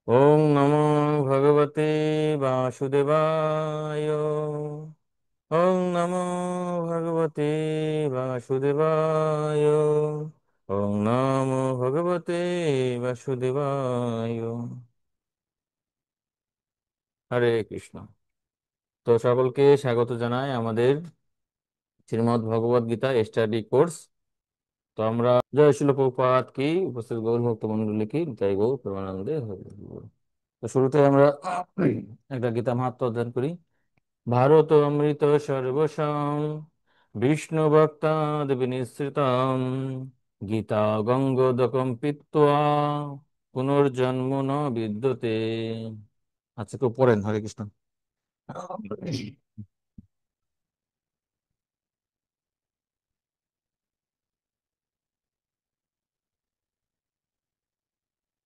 ওং নমো ভগবতে বাসুদেবায়। ওং নমো ভগবতে বাসুদেবায়। ওং নমো ভগবতে বাসুদেবায়। হরে কৃষ্ণ। তো সকলকে স্বাগত জানাই আমাদের শ্রীমদ্ ভগবদ গীতা স্টাডি কোর্স। তো আমরা জয় শিল প্রভুপাদ কি, উপস্থিত গৌর ভক্ত মন্ডলী কি, জয় গৌর প্রেমানন্দে হরি বল। তো শুরুতে আমরা একটা গীতা মাহাত্ম্য অধ্যয়ন করি। ভারত অমৃত সর্বস্বং বিষ্ণু ভক্তাদ বিনিসৃতম গীতা গঙ্গোদকম পিত্বা পুনর্জন্ম ন বিদ্যতে। আচ্ছা, কেউ পড়েন হরে কৃষ্ণ।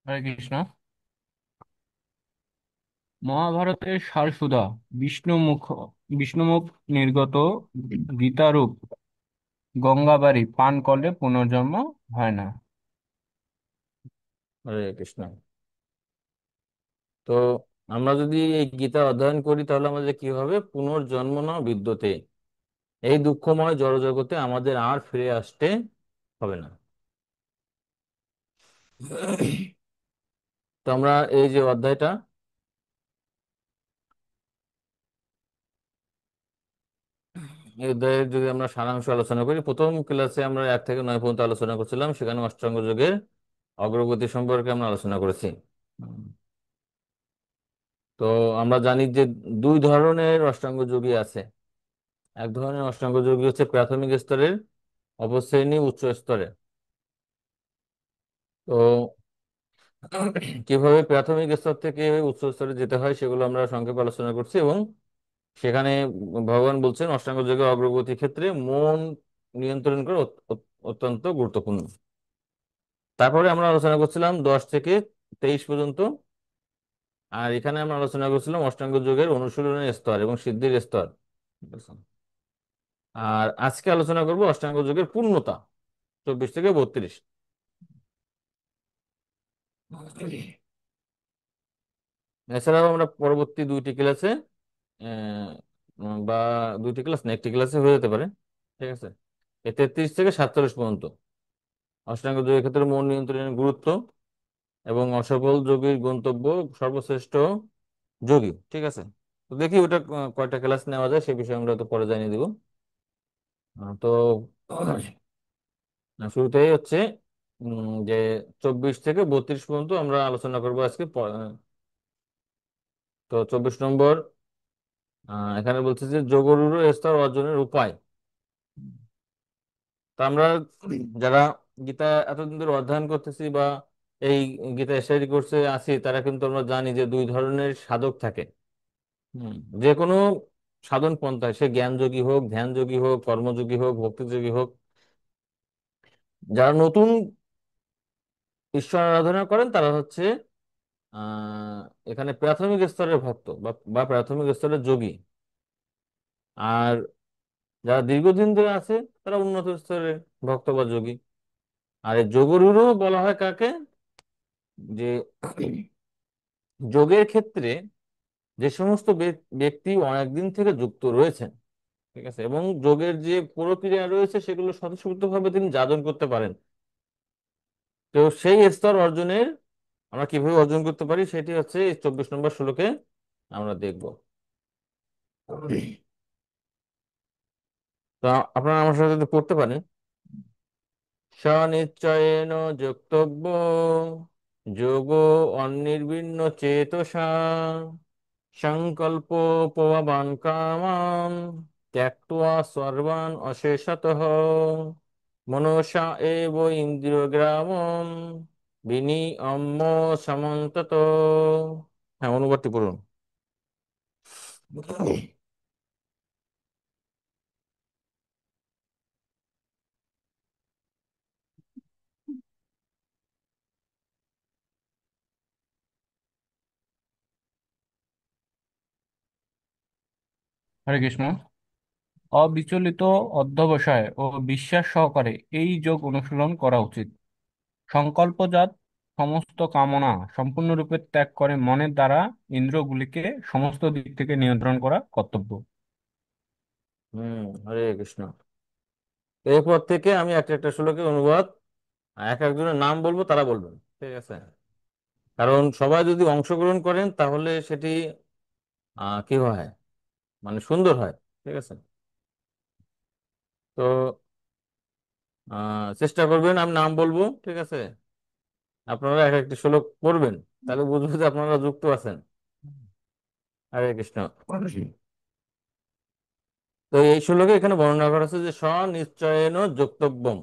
হরে কৃষ্ণ। মহাভারতের সারসুধা বিষ্ণুমুখ বিষ্ণুমুখ নির্গত গীতারূপ গঙ্গাবারী পান করলে পুনর্জন্ম হয় না। হরে কৃষ্ণ। তো আমরা যদি এই গীতা অধ্যয়ন করি তাহলে আমাদের কি হবে? পুনর্জন্ম ন বিদ্যতে। এই দুঃখময় জড়জগতে আমাদের আর ফিরে আসতে হবে না। তো আমরা এই যে অধ্যায়টা, এই অধ্যায়ের যদি আমরা সারাংশ আলোচনা করি, প্রথম ক্লাসে আমরা 1 থেকে 9 পর্যন্ত আলোচনা করছিলাম। সেখানে অষ্টাঙ্গ যোগের অগ্রগতি সম্পর্কে আমরা আলোচনা করেছি। হুম। তো আমরা জানি যে দুই ধরনের অষ্টাঙ্গ যোগী আছে। এক ধরনের অষ্টাঙ্গ যোগী হচ্ছে প্রাথমিক স্তরের, অপর শ্রেণী উচ্চ স্তরে। তো কিভাবে প্রাথমিক স্তর থেকে উচ্চ স্তরে যেতে হয় সেগুলো আমরা সংক্ষেপে আলোচনা করছি, এবং সেখানে ভগবান বলছেন অষ্টাঙ্গ যোগের অগ্রগতির ক্ষেত্রে মন নিয়ন্ত্রণ করা অত্যন্ত গুরুত্বপূর্ণ। তারপরে আমরা আলোচনা করছিলাম 10 থেকে 23 পর্যন্ত। আর এখানে আমরা আলোচনা করছিলাম অষ্টাঙ্গ যোগের অনুশীলনের স্তর এবং সিদ্ধির স্তর। ঠিক আছে? আর আজকে আলোচনা করব অষ্টাঙ্গ যোগের পূর্ণতা, 24 থেকে 32। এছাড়াও আমরা পরবর্তী দুইটি ক্লাসে বা দুইটি ক্লাস না, একটি ক্লাসে হয়ে যেতে পারে। ঠিক আছে, এই 33 থেকে 47 পর্যন্ত অষ্টাঙ্গ যোগের ক্ষেত্রে মন নিয়ন্ত্রণের গুরুত্ব এবং অসফল যোগীর গন্তব্য সর্বশ্রেষ্ঠ যোগী। ঠিক আছে, তো দেখি ওটা কয়টা ক্লাস নেওয়া যায় সে বিষয়ে আমরা তো পরে জানিয়ে দিব। তো শুরুতেই হচ্ছে যে 24 থেকে 32 পর্যন্ত আমরা আলোচনা করবো আজকে। তো 24 নম্বর, এখানে বলছে যে যোগরূঢ় স্তর অর্জনের উপায়। তো আমরা যারা গীতা এতদিন ধরে অধ্যয়ন করতেছি বা এই গীতা স্টাডি কোর্সে আছি, তারা কিন্তু আমরা জানি যে দুই ধরনের সাধক থাকে। হুম, যে কোনো সাধন পন্থায়, সে জ্ঞান যোগী হোক, ধ্যান যোগী হোক, কর্মযোগী হোক, ভক্তি যোগী হোক, যারা নতুন ঈশ্বর আরাধনা করেন তারা হচ্ছে আহ এখানে প্রাথমিক স্তরের ভক্ত বা প্রাথমিক স্তরের যোগী। আর যারা দীর্ঘদিন ধরে আছে তারা উন্নত স্তরের ভক্ত বা যোগী। আর এই যোগরূঢ় বলা হয় কাকে? যে যোগের ক্ষেত্রে যে সমস্ত ব্যক্তি অনেকদিন থেকে যুক্ত রয়েছেন, ঠিক আছে, এবং যোগের যে প্রক্রিয়া রয়েছে সেগুলো স্বতঃস্ফূর্তভাবে তিনি যাজন করতে পারেন। তো সেই স্তর অর্জনের আমরা কিভাবে অর্জন করতে পারি সেটি হচ্ছে এই 24 নম্বর শ্লোকে আমরা দেখব। তো আপনারা আমার সাথে যদি পড়তে পারেন। স্বনিশ্চয়েন যোক্তব্য যোগো অনির্বিণ্ণ চেতসা সংকল্প প্রভাবান কামাম ত্যক্ত্বা সর্বান অশেষতঃ মনসা এব ইন্দ্রিয়গ্রামম বিনিয়ম্য সমন্তত। হ্যাঁ, অনুবাদটি পড়ুন। হরে কৃষ্ণ। অবিচলিত অধ্যবসায় ও বিশ্বাস সহকারে এই যোগ অনুশীলন করা উচিত। সংকল্পজাত সমস্ত কামনা সম্পূর্ণরূপে ত্যাগ করে মনের দ্বারা ইন্দ্রগুলিকে সমস্ত দিক থেকে নিয়ন্ত্রণ করা কর্তব্য। হরে কৃষ্ণ। এরপর থেকে আমি একটা একটা শ্লোকের অনুবাদ এক একজনের নাম বলবো, তারা বলবেন, ঠিক আছে? কারণ সবাই যদি অংশগ্রহণ করেন তাহলে সেটি কি হয়, মানে সুন্দর হয়, ঠিক আছে? তো চেষ্টা করবেন, আমি নাম বলবো, ঠিক আছে? আপনারা এক একটি শ্লোক পড়বেন, তাহলে বুঝবো যে আপনারা যুক্ত আছেন। হরে কৃষ্ণ। তো এই শ্লোকে এখানে বর্ণনা করা আছে যে স্বনিশ্চয়েন যোক্তব্যম।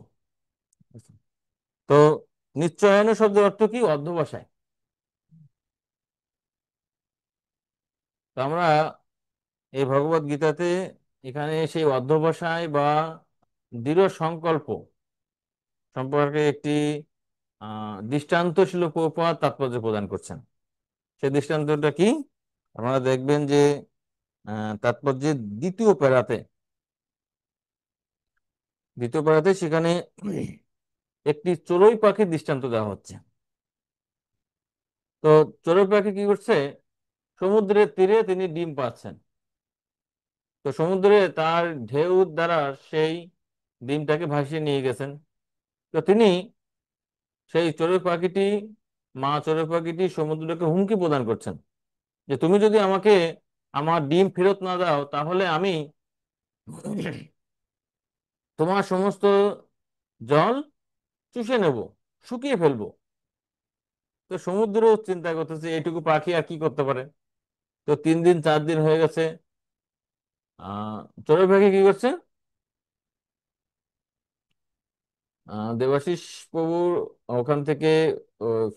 তো নিশ্চয়ায়ন শব্দের অর্থ কি? অধ্যবসায়। তো আমরা এই ভগবত গীতাতে এখানে সেই অধ্যবসায় বা দৃঢ় সংকল্প সম্পর্কে একটি দৃষ্টান্ত শিল প্রভুপাদ তাৎপর্য প্রদান করছেন। সেই দৃষ্টান্তটা কি? আপনারা দেখবেন যে তাৎপর্যের দ্বিতীয় প্যারাতে সেখানে একটি চড়ুই পাখির দৃষ্টান্ত দেওয়া হচ্ছে। তো চড়ুই পাখি কি করছে? সমুদ্রের তীরে তিনি ডিম পাচ্ছেন। তো সমুদ্রে তার ঢেউ দ্বারা সেই ডিমটাকে ভাসিয়ে নিয়ে গেছেন। তো তিনি, সেই চড়ুই পাখিটি, মা চড়ুই পাখিটি সমুদ্রকে হুমকি প্রদান করছেন যে তুমি যদি আমাকে আমার ডিম ফেরত না দাও তাহলে আমি তোমার সমস্ত জল চুষে নেব, শুকিয়ে ফেলবো। তো সমুদ্র চিন্তা করতেছে এইটুকু পাখি আর কি করতে পারে। তো 3 দিন 4 দিন হয়ে গেছে। চড়ুই পাখি কি করছে? দেবাশিস প্রভুর ওখান থেকে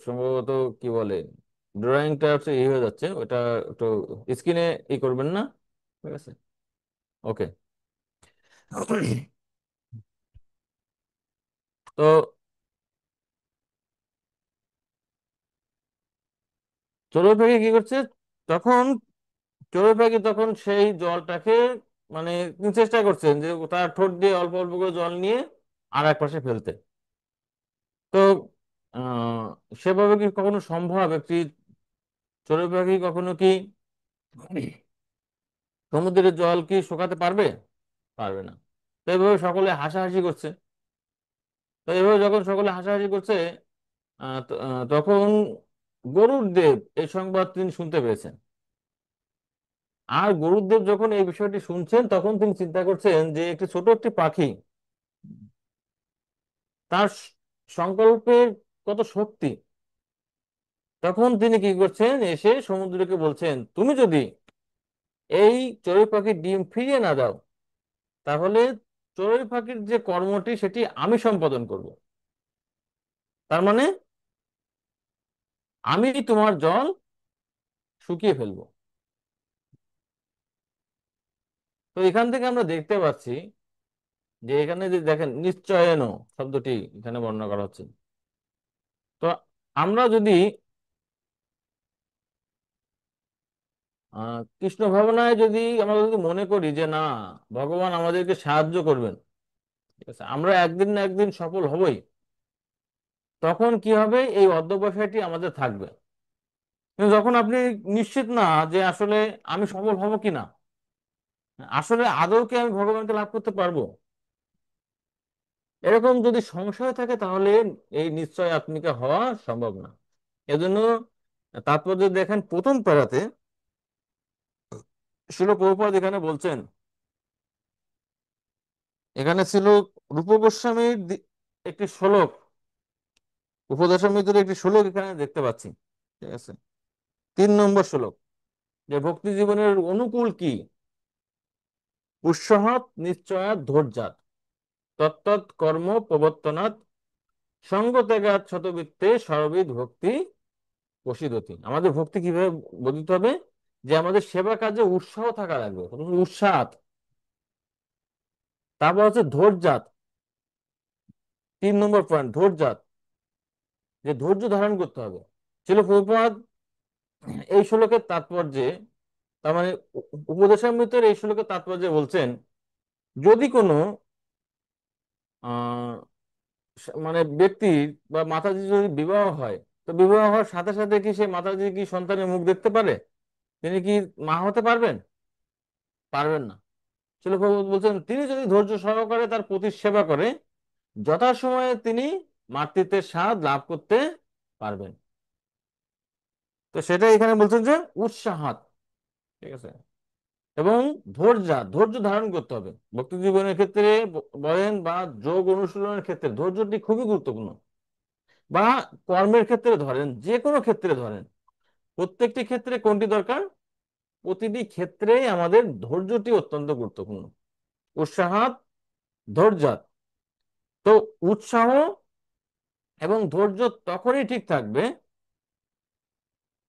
সম্ভবত কি বলে, ড্রয়িংটা হচ্ছে ই হয়ে যাচ্ছে, ওটা একটু স্ক্রিনে ই করবেন না? ঠিক আছে, ওকে। তো চড়ুই পাখি কি করছে তখন? চড়ুই পাখি তখন সেই জলটাকে, মানে তিনি চেষ্টা করছেন যে তার ঠোঁট দিয়ে অল্প অল্প করে জল নিয়ে আর এক পাশে ফেলতে। তো সেভাবে কি কখনো সম্ভব? একটি চড়ুই পাখি কখনো কি সমুদ্রের জল কি শুকাতে পারবে? পারবে না। তো এইভাবে সকলে হাসাহাসি করছে। তো এইভাবে যখন সকলে হাসাহাসি করছে, তখন গরুর দেব এই সংবাদ তিনি শুনতে পেয়েছেন। আর গরুদেব যখন এই বিষয়টি শুনছেন তখন তিনি চিন্তা করছেন যে একটি ছোট একটি পাখি, তার সংকল্পের কত শক্তি। তখন তিনি কি করছেন, এসে সমুদ্রকে বলছেন তুমি যদি এই চড়ুই পাখির ডিম ফিরিয়ে না দাও তাহলে চড়ুই পাখির যে কর্মটি সেটি আমি সম্পাদন করব। তার মানে আমি তোমার জল শুকিয়ে ফেলবো। তো এখান থেকে আমরা দেখতে পাচ্ছি যে এখানে যে দেখেন নিশ্চয়ন শব্দটি এখানে বর্ণনা করা হচ্ছে। তো আমরা যদি কৃষ্ণ ভাবনায় যদি আমরা যদি মনে করি যে না, ভগবান আমাদেরকে সাহায্য করবেন, ঠিক আছে, আমরা একদিন না একদিন সফল হবই, তখন কি হবে? এই অধ্যবসায়টি আমাদের থাকবে। কিন্তু যখন আপনি নিশ্চিত না যে আসলে আমি সফল হব কিনা, আসলে আদৌ কি আমি ভগবানকে লাভ করতে পারবো, এরকম যদি সংশয় থাকে তাহলে এই নিশ্চয় আত্মিকা হওয়া সম্ভব না। এজন্য তাৎপর্য দেখেন প্রথম প্যারাতে শিল প্রভুপাদ এখানে বলছেন, এখানে ছিল রূপ গোস্বামীর একটি শ্লোক, উপদেশামৃতের একটি শ্লোক এখানে দেখতে পাচ্ছি, ঠিক আছে? 3 নম্বর শ্লোক, যে ভক্তি জীবনের অনুকূল কি? উৎসাহাত নিশ্চয়াত ধৈর্যাৎ তত্তৎ কর্ম প্রবর্তনাৎ সঙ্গ ত্যাগাৎ শতবৃত্তে সর্ববিধ ভক্তি প্রসিদ্ধতি। আমাদের ভক্তি কিভাবে বর্ধিত হবে? যে আমাদের সেবা কাজে উৎসাহ থাকা লাগবে, উৎসাহ। তারপর হচ্ছে ধৈর্যাৎ, 3 নম্বর পয়েন্ট, ধৈর্যাৎ, যে ধৈর্য ধারণ করতে হবে। ছিল প্রভুপাদ এই শ্লোকের তাৎপর্যে, তার মানে উপদেশামৃতের এই শ্লোকের তাৎপর্যে বলছেন, যদি কোনো আহ মানে ব্যক্তি বা মাতাজি যদি বিবাহ হয়, তো বিবাহ হওয়ার সাথে সাথে কি সে মাতাজি কি সন্তানের মুখ দেখতে পারে? তিনি কি মা হতে পারবেন? পারবেন না। শিল প্রভুপাদ বলছেন তিনি যদি ধৈর্য সহকারে তার পতির সেবা করে যথাসময়ে তিনি মাতৃত্বের স্বাদ লাভ করতে পারবেন। তো সেটা এখানে বলছেন যে উৎসাহাত, ঠিক আছে, এবং ধৈর্য, ধৈর্য ধারণ করতে হবে ভক্তি জীবনের ক্ষেত্রে বলেন বা যোগ অনুশীলনের ক্ষেত্রে ধৈর্যটি খুবই গুরুত্বপূর্ণ। বা কর্মের ক্ষেত্রে ধরেন, যে কোনো ক্ষেত্রে ধরেন, প্রত্যেকটি ক্ষেত্রে কোনটি দরকার? প্রতিটি ক্ষেত্রেই আমাদের ধৈর্যটি অত্যন্ত গুরুত্বপূর্ণ। উৎসাহাত ধৈর্যাত। তো উৎসাহ এবং ধৈর্য তখনই ঠিক থাকবে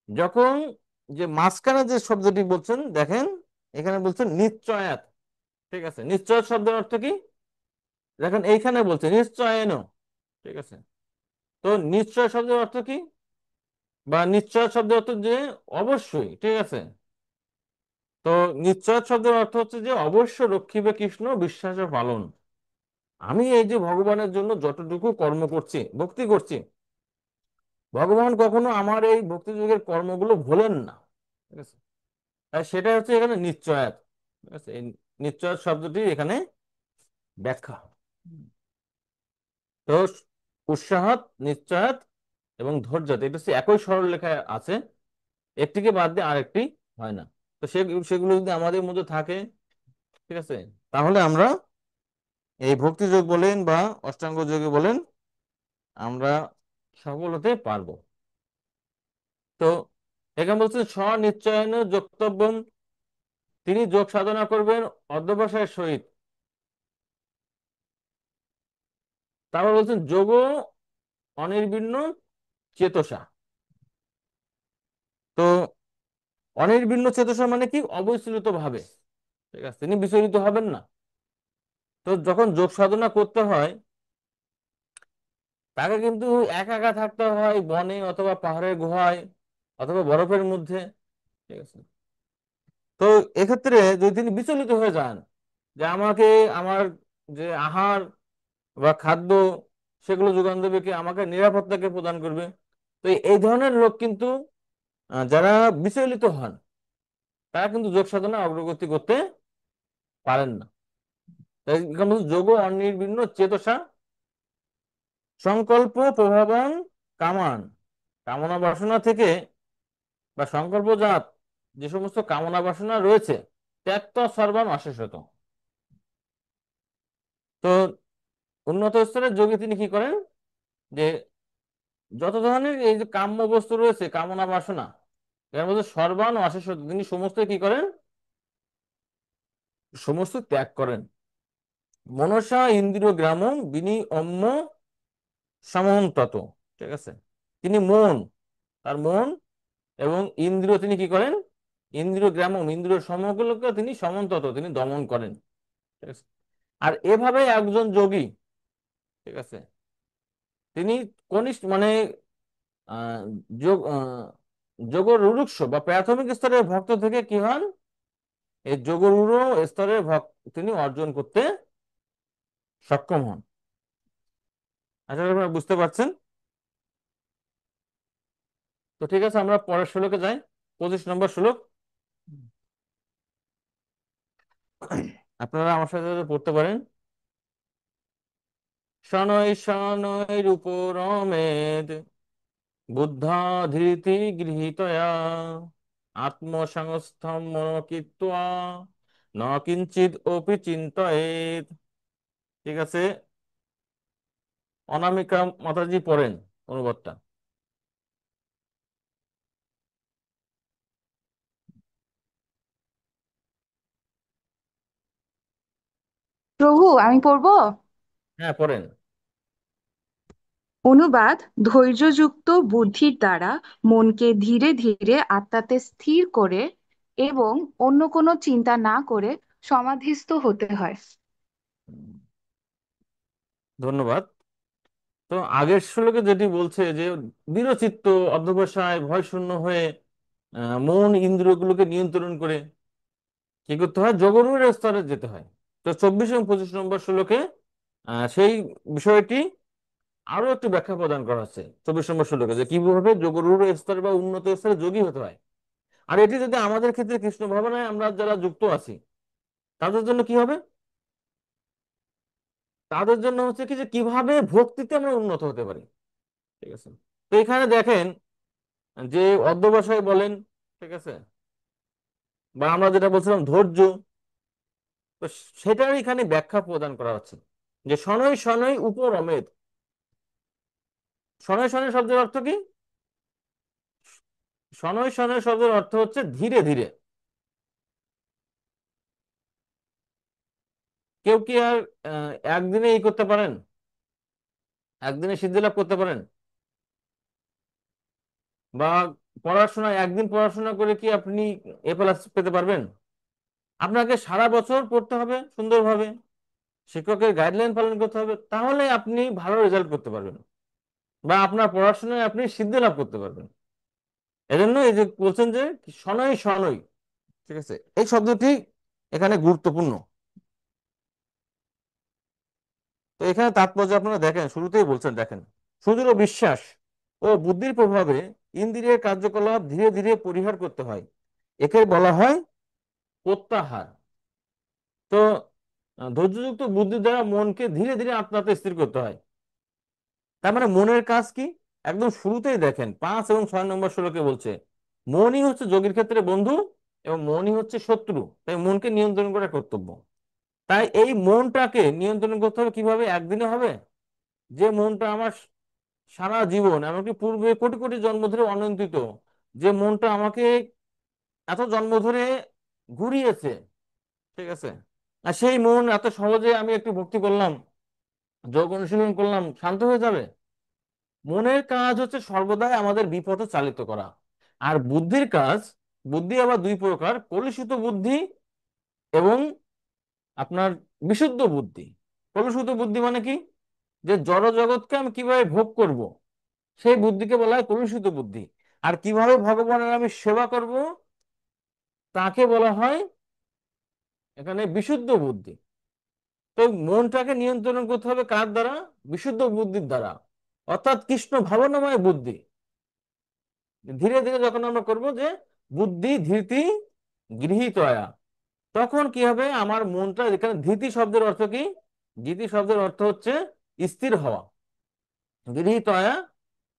যখন, যে মাঝখানে যে শব্দটি বলছেন দেখেন, এখানে বলছেন নিশ্চয়াত, ঠিক আছে, নিশ্চয়াত শব্দের অর্থ কি? দেখেন এইখানে বলছে নিশ্চয়ন, ঠিক আছে। তো নিশ্চয় শব্দের অর্থ কি? বা নিশ্চয় শব্দের অর্থ যে অবশ্যই, ঠিক আছে। তো নিশ্চয় শব্দের অর্থ হচ্ছে যে অবশ্য রক্ষিবে কৃষ্ণ বিশ্বাস পালন। আমি এই যে ভগবানের জন্য যতটুকু কর্ম করছি, ভক্তি করছি, ভগবান কখনো আমার এই ভক্তি যুগের কর্মগুলো ভোলেন না, ঠিক আছে। তাই সেটা হচ্ছে এখানে নিশ্চয়াত, ঠিক আছে। এই নিশ্চয়াত শব্দটি এখানে ব্যাখ্যা। তো উৎসাহাত, নিশ্চয়াত এবং ধৈর্যত, এটা হচ্ছে একই সরলরেখায় আছে, একটিকে বাদ দিয়ে আরেকটি হয় না। তো সেগুলো যদি আমাদের মধ্যে থাকে, ঠিক আছে, তাহলে আমরা এই ভক্তি যোগ বলেন বা অষ্টাঙ্গ যোগে বলেন, আমরা সফল হতে পারবো। তো এখানে বলছে স্বনিশ্চয়ন যোক্তব্যম, তিনি যোগ সাধনা করবেন অধ্যবসায়ের সহিত। তারপর বলছেন যোগ অনির্বিণ্ণ চেতসা। তো অনির্বিণ্ণ চেতসা মানে কি? অবিচলিত ভাবে, ঠিক আছে, তিনি বিচলিত হবেন না। তো যখন যোগ সাধনা করতে হয় তাকে কিন্তু একা একা থাকতে হয় বনে অথবা পাহাড়ের গুহায় অথবা বরফের মধ্যে, ঠিক আছে। তো এক্ষেত্রে যদি তিনি বিচলিত হয়ে যান যে আমাকে, আমার যে আহার বা খাদ্য সেগুলো যোগান দেবে কে, আমাকে নিরাপত্তাকে প্রদান করবে, তো এই ধরনের লোক কিন্তু যারা বিচলিত হন তারা কিন্তু যোগ সাধনা অগ্রগতি করতে পারেন না। তাই এখানে বলছে, যোগ অনির্বিণ্ণ চেতসা সংকল্প প্রভাবান কামান, কামনা বাসনা থেকে বা সংকল্পজাত যে সমস্ত কামনা বাসনা রয়েছে ত্যক্ত সর্বান অশেষত। তো উন্নত স্তরের যোগী তিনি কি করেন যে যত ধরনের এই যে কাম্য বস্তু রয়েছে, কামনা বাসনা, এর মধ্যে সর্বান অশেষত তিনি সমস্ত কি করেন? সমস্ত ত্যাগ করেন। মনসা ইন্দ্রিয় গ্রামম বিনি অম্ম সমন্তত, ঠিক আছে। তিনি মন, তার মন এবং ইন্দ্রিয় তিনি কি করেন? ইন্দ্রিয় গ্রামম, ইন্দ্রিয় সমূহগুলোকে তিনি সমন্তত, তিনি দমন করেন, ঠিক আছে। আর এভাবে একজন যোগী, ঠিক আছে, তিনি কনিষ্ঠ মানে আহ যোগ যোগরূঢ় বা প্রাথমিক স্তরের ভক্ত থেকে কি হন? এই যোগরূঢ় স্তরের ভক্ত তিনি অর্জন করতে সক্ষম হন। আশা করি আপনারা বুঝতে পারছেন। তো ঠিক আছে, আমরা পরের শ্লোকে যাই, 25 নম্বর শ্লোক। আপনারা আমার সাথে সাথে পড়তে পারেন। শনৈ শনৈ রূপরমেদ বুদ্ধা ধীতি গৃহীতয়া আত্মসংস্থম মনোকিত্বা ন কিঞ্চিৎ অপি চিন্তয়েৎ, ঠিক আছে। অনামিকা মাতাজি পড়েন অনুবাদটা। প্রভু, আমি পড়বো। হ্যাঁ, পড়েন। অনুবাদ: ধৈর্যযুক্ত বুদ্ধির দ্বারা মনকে ধীরে ধীরে আত্মাতে স্থির করে এবং অন্য কোনো চিন্তা না করে সমাধিস্থ হতে হয়। ধন্যবাদ। তো আগের শ্লোকে যেটি বলছে যে দৃঢ়চিত্ত অধ্যবসায় ভয় শূন্য হয়ে মন ইন্দ্রিয়গুলোকে নিয়ন্ত্রণ করে কি করতে হয়? যোগরূঢ় স্তরে যেতে হয়। তো 24 এবং 25 নম্বর শ্লোকে সেই বিষয়টি আরো একটু ব্যাখ্যা প্রদান করা হচ্ছে 24 নম্বর শ্লোকে, যে কিভাবে যোগরূঢ় স্তর বা উন্নত স্তরে যোগী হতে হয়। আর এটি যদি আমাদের ক্ষেত্রে কৃষ্ণ ভাবনায় আমরা যারা যুক্ত আছি তাদের জন্য কি হবে, তাদের জন্য হচ্ছে কি, যে কিভাবে ভক্তিতে আমরা উন্নত হতে পারি। ঠিক আছে। তো এখানে দেখেন যে অধ্যবসায় বলেন, ঠিক আছে, বা আমরা যেটা বলছিলাম ধৈর্য, তো সেটার এখানে ব্যাখ্যা প্রদান করা হচ্ছে যে শনৈ শনৈ উপরমেদ। শনৈ শনৈ শব্দের অর্থ কি? শনৈ শনৈ শব্দের অর্থ হচ্ছে ধীরে ধীরে। কেউ কি আর একদিনে এই করতে পারেন, একদিনে সিদ্ধি লাভ করতে পারেন? বা পড়াশোনা, একদিন পড়াশোনা করে কি আপনি এ প্লাস পেতে পারবেন? আপনাকে সারা বছর পড়তে হবে সুন্দরভাবে, শিক্ষকের গাইডলাইন পালন করতে হবে, তাহলে আপনি ভালো রেজাল্ট করতে পারবেন বা আপনার পড়াশোনায় আপনি সিদ্ধি লাভ করতে পারবেন। এজন্য এই যে বলছেন যে শনৈ শনৈ, ঠিক আছে, এই শব্দটি এখানে গুরুত্বপূর্ণ। তো এখানে তাৎপর্য আপনারা দেখেন, শুরুতেই বলছেন, দেখেন, সুদৃঢ় বিশ্বাস ও বুদ্ধির প্রভাবে ইন্দ্রিয়ের কার্যকলাপ ধীরে ধীরে পরিহার করতে হয়, একে বলা হয় প্রত্যাহার। তো ধৈর্যযুক্ত বুদ্ধির দ্বারা মনকে ধীরে ধীরে আপনাতে স্থির করতে হয়। তার মানে মনের কাজ কি? একদম শুরুতেই দেখেন 5 এবং 6 নম্বর শ্লোকে বলছে মনই হচ্ছে যোগীর ক্ষেত্রে বন্ধু এবং মনই হচ্ছে শত্রু, তাই মনকে নিয়ন্ত্রণ করা কর্তব্য। তাই এই মনটাকে নিয়ন্ত্রণ করতে হবে কিভাবে? একদিনে হবে? যে মনটা আমার সারা জীবন, এমনকি পূর্বে কোটি কোটি জন্ম ধরে অনিয়ন্ত্রিত, যে মনটা আমাকে এত জন্ম ধরে ঘুরিয়েছে, ঠিক আছে, আর সেই মন এত সহজে আমি একটু ভক্তি করলাম, যোগ অনুশীলন করলাম, শান্ত হয়ে যাবে? মনের কাজ হচ্ছে সর্বদাই আমাদের বিপথে চালিত করা। আর বুদ্ধির কাজ, বুদ্ধি আবার দুই প্রকার, কলুষিত বুদ্ধি এবং আপনার বিশুদ্ধ বুদ্ধি। কলুষিত বুদ্ধি মানে কি? যে জড় জগৎকে আমি কিভাবে ভোগ করব, সেই বুদ্ধিকে বলা হয় কলুষিত বুদ্ধি। আর কিভাবে ভগবানের আমি সেবা করব, তাকে বলা হয় এখানে বিশুদ্ধ বুদ্ধি। তো মনটাকে নিয়ন্ত্রণ করতে হবে কার দ্বারা? বিশুদ্ধ বুদ্ধির দ্বারা, অর্থাৎ কৃষ্ণ ভাবনাময় বুদ্ধি। ধীরে ধীরে যখন আমরা করব যে বুদ্ধি ধৃতি গৃহীতয়া, তখন কি হবে, আমার মনটা, এখানে ধৃতি শব্দের অর্থ কি? ধৃতি শব্দের অর্থ হচ্ছে স্থির হওয়া। গৃহীতয়া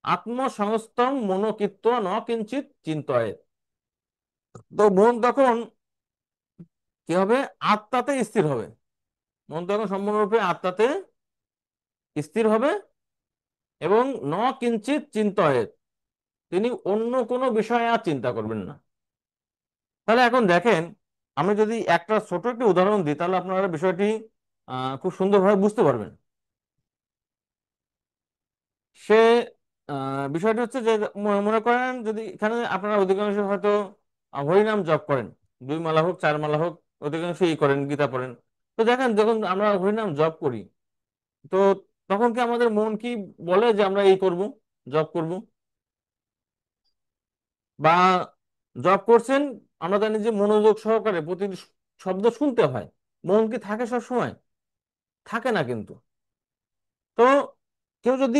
আত্মসংস্থম মনোকিত্ব ন কিঞ্চিত চিন্তয়ে। তো মন তখন কি হবে? আত্মাতে স্থির হবে। মন তখন সম্পূর্ণরূপে আত্মাতে স্থির হবে এবং ন কিঞ্চিত চিন্তয়ে, তিনি অন্য কোনো বিষয়ে আর চিন্তা করবেন না। তাহলে এখন দেখেন, আমি যদি একটা ছোট একটি উদাহরণ দিই তাহলে আপনারা বিষয়টি খুব সুন্দরভাবে বুঝতে পারবেন। সে বিষয়টি হচ্ছে যে মনে করেন যদি এখানে আপনারা অধিকাংশ হয়তো হরিনাম জপ করেন, 2 মালা হোক 4 মালা হোক, অধিকাংশ এই করেন, গীতা পড়েন। তো দেখেন যখন আমরা হরিনাম জপ করি, তো তখন কি আমাদের মন কি বলে যে আমরা এই করব, জপ করব? বা জব করছেন, আমরা জানি যে মনোযোগ সহকারে প্রতিটি শব্দ শুনতে হয়, মন কি থাকে সব সময়? থাকে না কিন্তু। তো কেউ যদি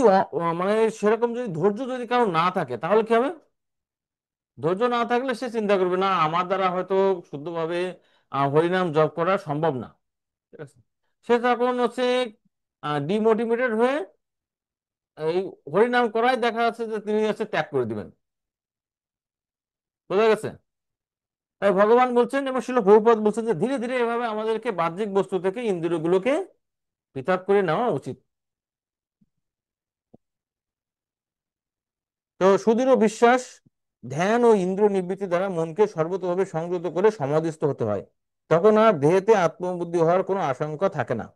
মানে সেরকম যদি ধৈর্য যদি কারো না থাকে তাহলে কি হবে? ধৈর্য না থাকলে সে চিন্তা করবে না আমার দ্বারা হয়তো শুদ্ধভাবে হরিনাম জপ করা সম্ভব না, ঠিক আছে, সে তখন হচ্ছে ডিমোটিভেটেড হয়ে এই হরিনাম করাই দেখা যাচ্ছে যে তিনি হচ্ছে ত্যাগ করে দিবেন। বোঝা গেছে? তাই ভগবান বলছেন এবং শিল প্রভুপাদ বলছেন যে ধীরে ধীরে এভাবে আমাদেরকে বাহ্যিক বস্তু থেকে ইন্দ্রিয়গুলোকে পৃথক করে নেওয়া উচিত। তো সুদৃঢ় বিশ্বাস, ধ্যান ও ইন্দ্রিয় নিবৃত্তি দ্বারা মনকে সর্বতোভাবে সংযত করে সমাধিস্থ হতে হয়। তখন আর দেহেতে আত্মবুদ্ধি হওয়ার কোনো আশঙ্কা থাকে না।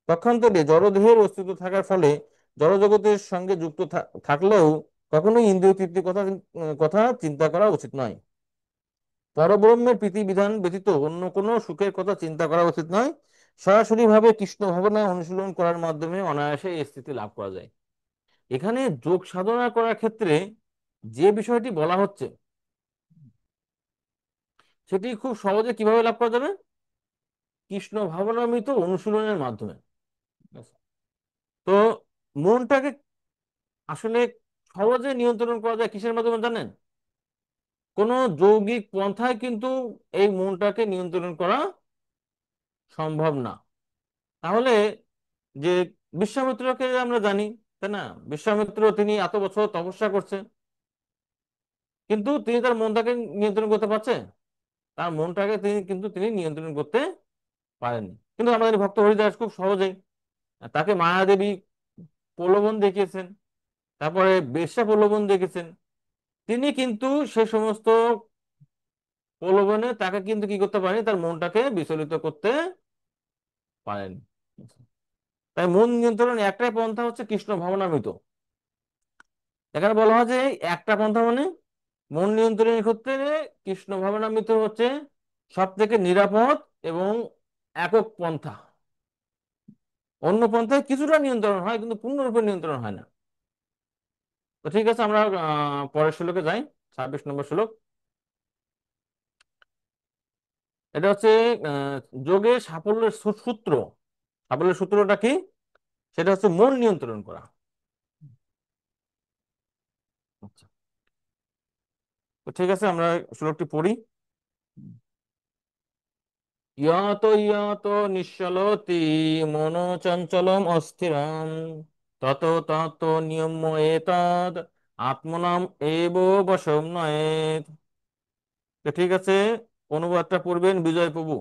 পক্ষান্তরে জড়দেহের অস্তিত্ব থাকার ফলে জড়জগতের সঙ্গে যুক্ত থাকলেও কখনোই ইন্দ্রিয় তৃপ্তির কথা চিন্তা করা উচিত নয়। পরব্রহ্মের প্রীতিবিধান ব্যতীত অন্য কোনো সুখের কথা চিন্তা করা উচিত নয়। সরাসরি ভাবে কৃষ্ণ ভাবনা অনুশীলন করার মাধ্যমে অনায়াসে এই স্থিতি লাভ করা যায়। এখানে যোগ সাধনা করার ক্ষেত্রে যে বিষয়টি বলা হচ্ছে সেটি খুব সহজে কিভাবে লাভ করা যাবে? কৃষ্ণ ভাবনামৃত অনুশীলনের মাধ্যমে। তো মনটাকে আসলে সহজে নিয়ন্ত্রণ করা যায় কিসের মাধ্যমে জানেন? কোনো যৌগিক পন্থায় কিন্তু এই মনটাকে নিয়ন্ত্রণ করা সম্ভব না। তাহলে যে বিশ্বামিত্রকে আমরা জানি, তাই না? বিশ্বামিত্র তিনি এত বছর তপস্যা করছে, কিন্তু তিনি তার মনটাকে নিয়ন্ত্রণ করতে পারছে? তার মনটাকে তিনি নিয়ন্ত্রণ করতে পারেননি। কিন্তু আমাদের ভক্ত হরিদাস খুব সহজেই, তাকে মায়াদেবী প্রলোভন দেখিয়েছেন, তারপরে বেশ্যা প্রলোভন দেখেছেন, তিনি কিন্তু সে সমস্ত প্রলোভনে তাকে কিন্তু কি করতে পারেনি, তার মনটাকে বিচলিত করতে পারেন। তাই মন নিয়ন্ত্রণ একটাই পন্থা, হচ্ছে কৃষ্ণ ভাবনামৃত। এখানে বলা হয় যে একটা পন্থা মানে মন নিয়ন্ত্রণের ক্ষেত্রে কৃষ্ণ ভাবনামৃত হচ্ছে সব থেকে নিরাপদ এবং একক পন্থা। অন্য পন্থায় কিছুটা নিয়ন্ত্রণ হয়, কিন্তু পূর্ণরূপে নিয়ন্ত্রণ হয় না। তো ঠিক আছে, আমরা পরের শ্লোকে যাই। 26 নম্বর শ্লোক। এটা হচ্ছে আহ, যোগে সাফল্যের সূত্র। সাফল্যের সূত্রটা কি? সেটা হচ্ছে মন নিয়ন্ত্রণ করা। আচ্ছা, তো ঠিক আছে, আমরা শ্লোকটি পড়ি। ইয়ত ইয়ত নিশ্চলতি মনো চঞ্চলম অস্থিরম তত তত নিয়ম্য এতদ আত্মনাম এব বশম নয়েৎ। তো ঠিক আছে, অনুবাদটা পড়বেন বিজয় প্রভু।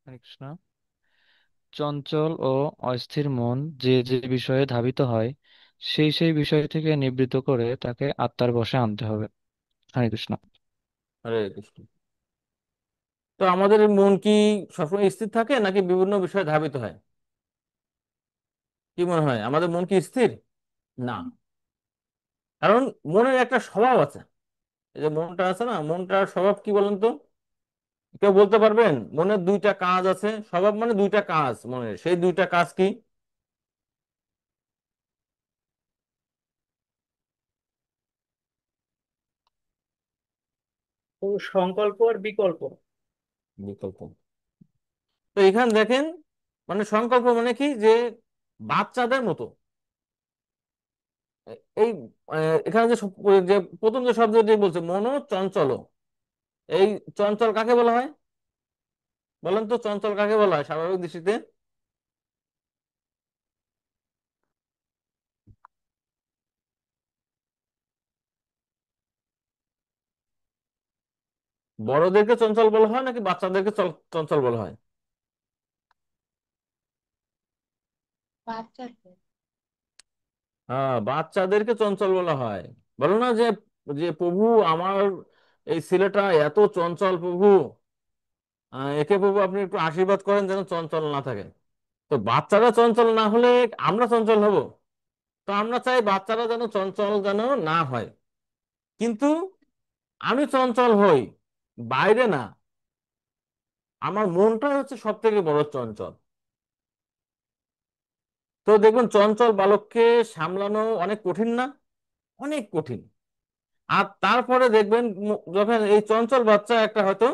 হরে কৃষ্ণ। চঞ্চল ও অস্থির মন যে যে বিষয়ে ধাবিত হয়, সেই সেই বিষয় থেকে নিবৃত্ত করে তাকে আত্মার বশে আনতে হবে। হরে কৃষ্ণ। হরে কৃষ্ণ। তো আমাদের মন কি সবসময় স্থির থাকে নাকি বিভিন্ন বিষয়ে ধাবিত হয়? কি মনে হয়, আমাদের মন কি স্থির? না। কারণ মনের একটা স্বভাব আছে। এই যে মনটা আছে না, মনটার স্বভাব কি বলেন তো? কেউ বলতে পারবেন? মনের দুইটা কাজ আছে, স্বভাব মানে দুইটা কাজ মনের, সেই দুইটা কাজ কি? ও সংকল্প আর বিকল্প। বিকল্প। তো এখানে দেখেন, মানে সংকল্প মানে কি, যে বাচ্চাদের মতো এই এখানে যে প্রথম যে শব্দটি বলছে মনো চঞ্চল, এই চঞ্চল কাকে বলা হয় বলেন তো? চঞ্চল কাকে বলা হয় স্বাভাবিক দৃষ্টিতে? বড়দেরকে চঞ্চল বলা হয় নাকি বাচ্চাদেরকে চঞ্চল বলা হয়? বাচ্চাদের। হ্যাঁ, বাচ্চাদেরকে চঞ্চল বলা হয়। বলো না যে, যে প্রভু আমার এই ছেলেটা এত চঞ্চল প্রভু, একে প্রভু আপনি একটু আশীর্বাদ করেন যেন চঞ্চল না থাকে। তো বাচ্চারা চঞ্চল না হলে আমরা চঞ্চল হব? তো আমরা চাই বাচ্চারা যেন চঞ্চল যেন না হয়। কিন্তু আমি চঞ্চল হই, বাইরে না, আমার মনটাই হচ্ছে সব থেকে বড় চঞ্চল। তো দেখবেন চঞ্চল বালককে সামলানো অনেক কঠিন না? অনেক কঠিন। আর তারপরে দেখবেন যখন এই চঞ্চল বাচ্চা একটা হয়তো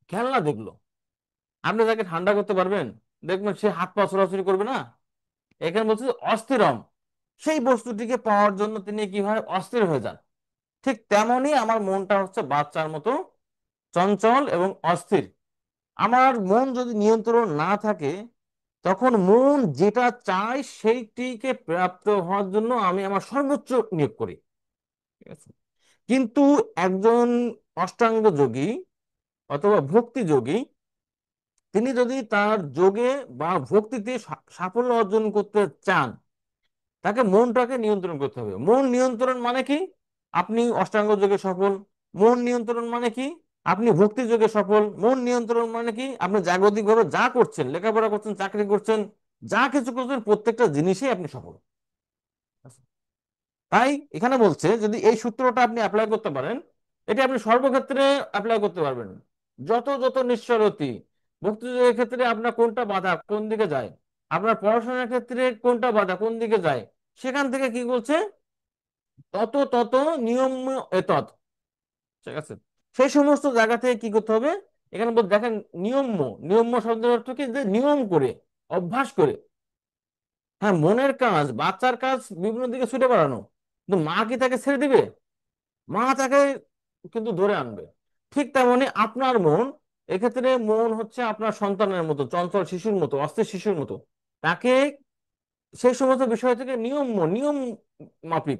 খেলনা দেখলো, আপনি তাকে ঠান্ডা করতে পারবেন? দেখবেন সে হাত পা ছোড়াছুড়ি করবে না? এখানে বলছে যে অস্থিরম, সেই বস্তুটিকে পাওয়ার জন্য তিনি কি হয়, অস্থির হয়ে যান। ঠিক তেমনই আমার মনটা হচ্ছে বাচ্চার মতো চঞ্চল এবং অস্থির। আমার মন যদি নিয়ন্ত্রণ না থাকে, তখন মন যেটা চায় সেইটিকে প্রাপ্ত হওয়ার জন্য আমি আমার সর্বোচ্চ নিয়োগ করি। ঠিক আছে? কিন্তু একজন অষ্টাঙ্গ যোগী অথবা ভক্তি যোগী, তিনি যদি তার যোগে বা ভক্তিতে সাফল্য অর্জন করতে চান, তাকে মনটাকে নিয়ন্ত্রণ করতে হবে। মন নিয়ন্ত্রণ মানে কি? আপনি অষ্টাঙ্গ যোগে সফল। মন নিয়ন্ত্রণ মানে কি? আপনি ভক্তি যোগে সফল। মন নিয়ন্ত্রণ মানে কি? আপনি জাগতিকভাবে যা করছেন, লেখাপড়া করছেন, চাকরি করছেন, যা কিছু করছেন, প্রত্যেকটা জিনিসে আপনি সফল। তাই এখানে বলছে যদি এই সূত্রটা আপনি অ্যাপ্লাই করতে পারেন, এটা আপনি সর্বক্ষেত্রে অ্যাপ্লাই করতে পারবেন। যত যত নিশ্চরতি, ভক্তিযোগের ক্ষেত্রে আপনার কোনটা বাধা কোন দিকে যায়, আপনার পড়াশোনার ক্ষেত্রে কোনটা বাধা কোন দিকে যায়, সেখান থেকে কি বলছে, তত তত নিয়ম এতৎ। ঠিক আছে? সেই সমস্ত জায়গা থেকে কি করতে হবে, এখানে দেখেন নিয়ম্য, নিয়ম্য শব্দের অর্থ কি, যে নিয়ম করে, অভ্যাস করে। হ্যাঁ, মনের কাজ, বাচ্চার কাজ বিভিন্ন দিকে ছুটে বেড়ানো, কিন্তু মা কি তাকে ছেড়ে দিবে? মা তাকে কিন্তু ধরে আনবে। ঠিক তেমনি আপনার মন, এক্ষেত্রে মন হচ্ছে আপনার সন্তানের মতো, চঞ্চল শিশুর মতো, অস্থির শিশুর মতো। তাকে সেই সমস্ত বিষয় থেকে নিয়ম মাফিক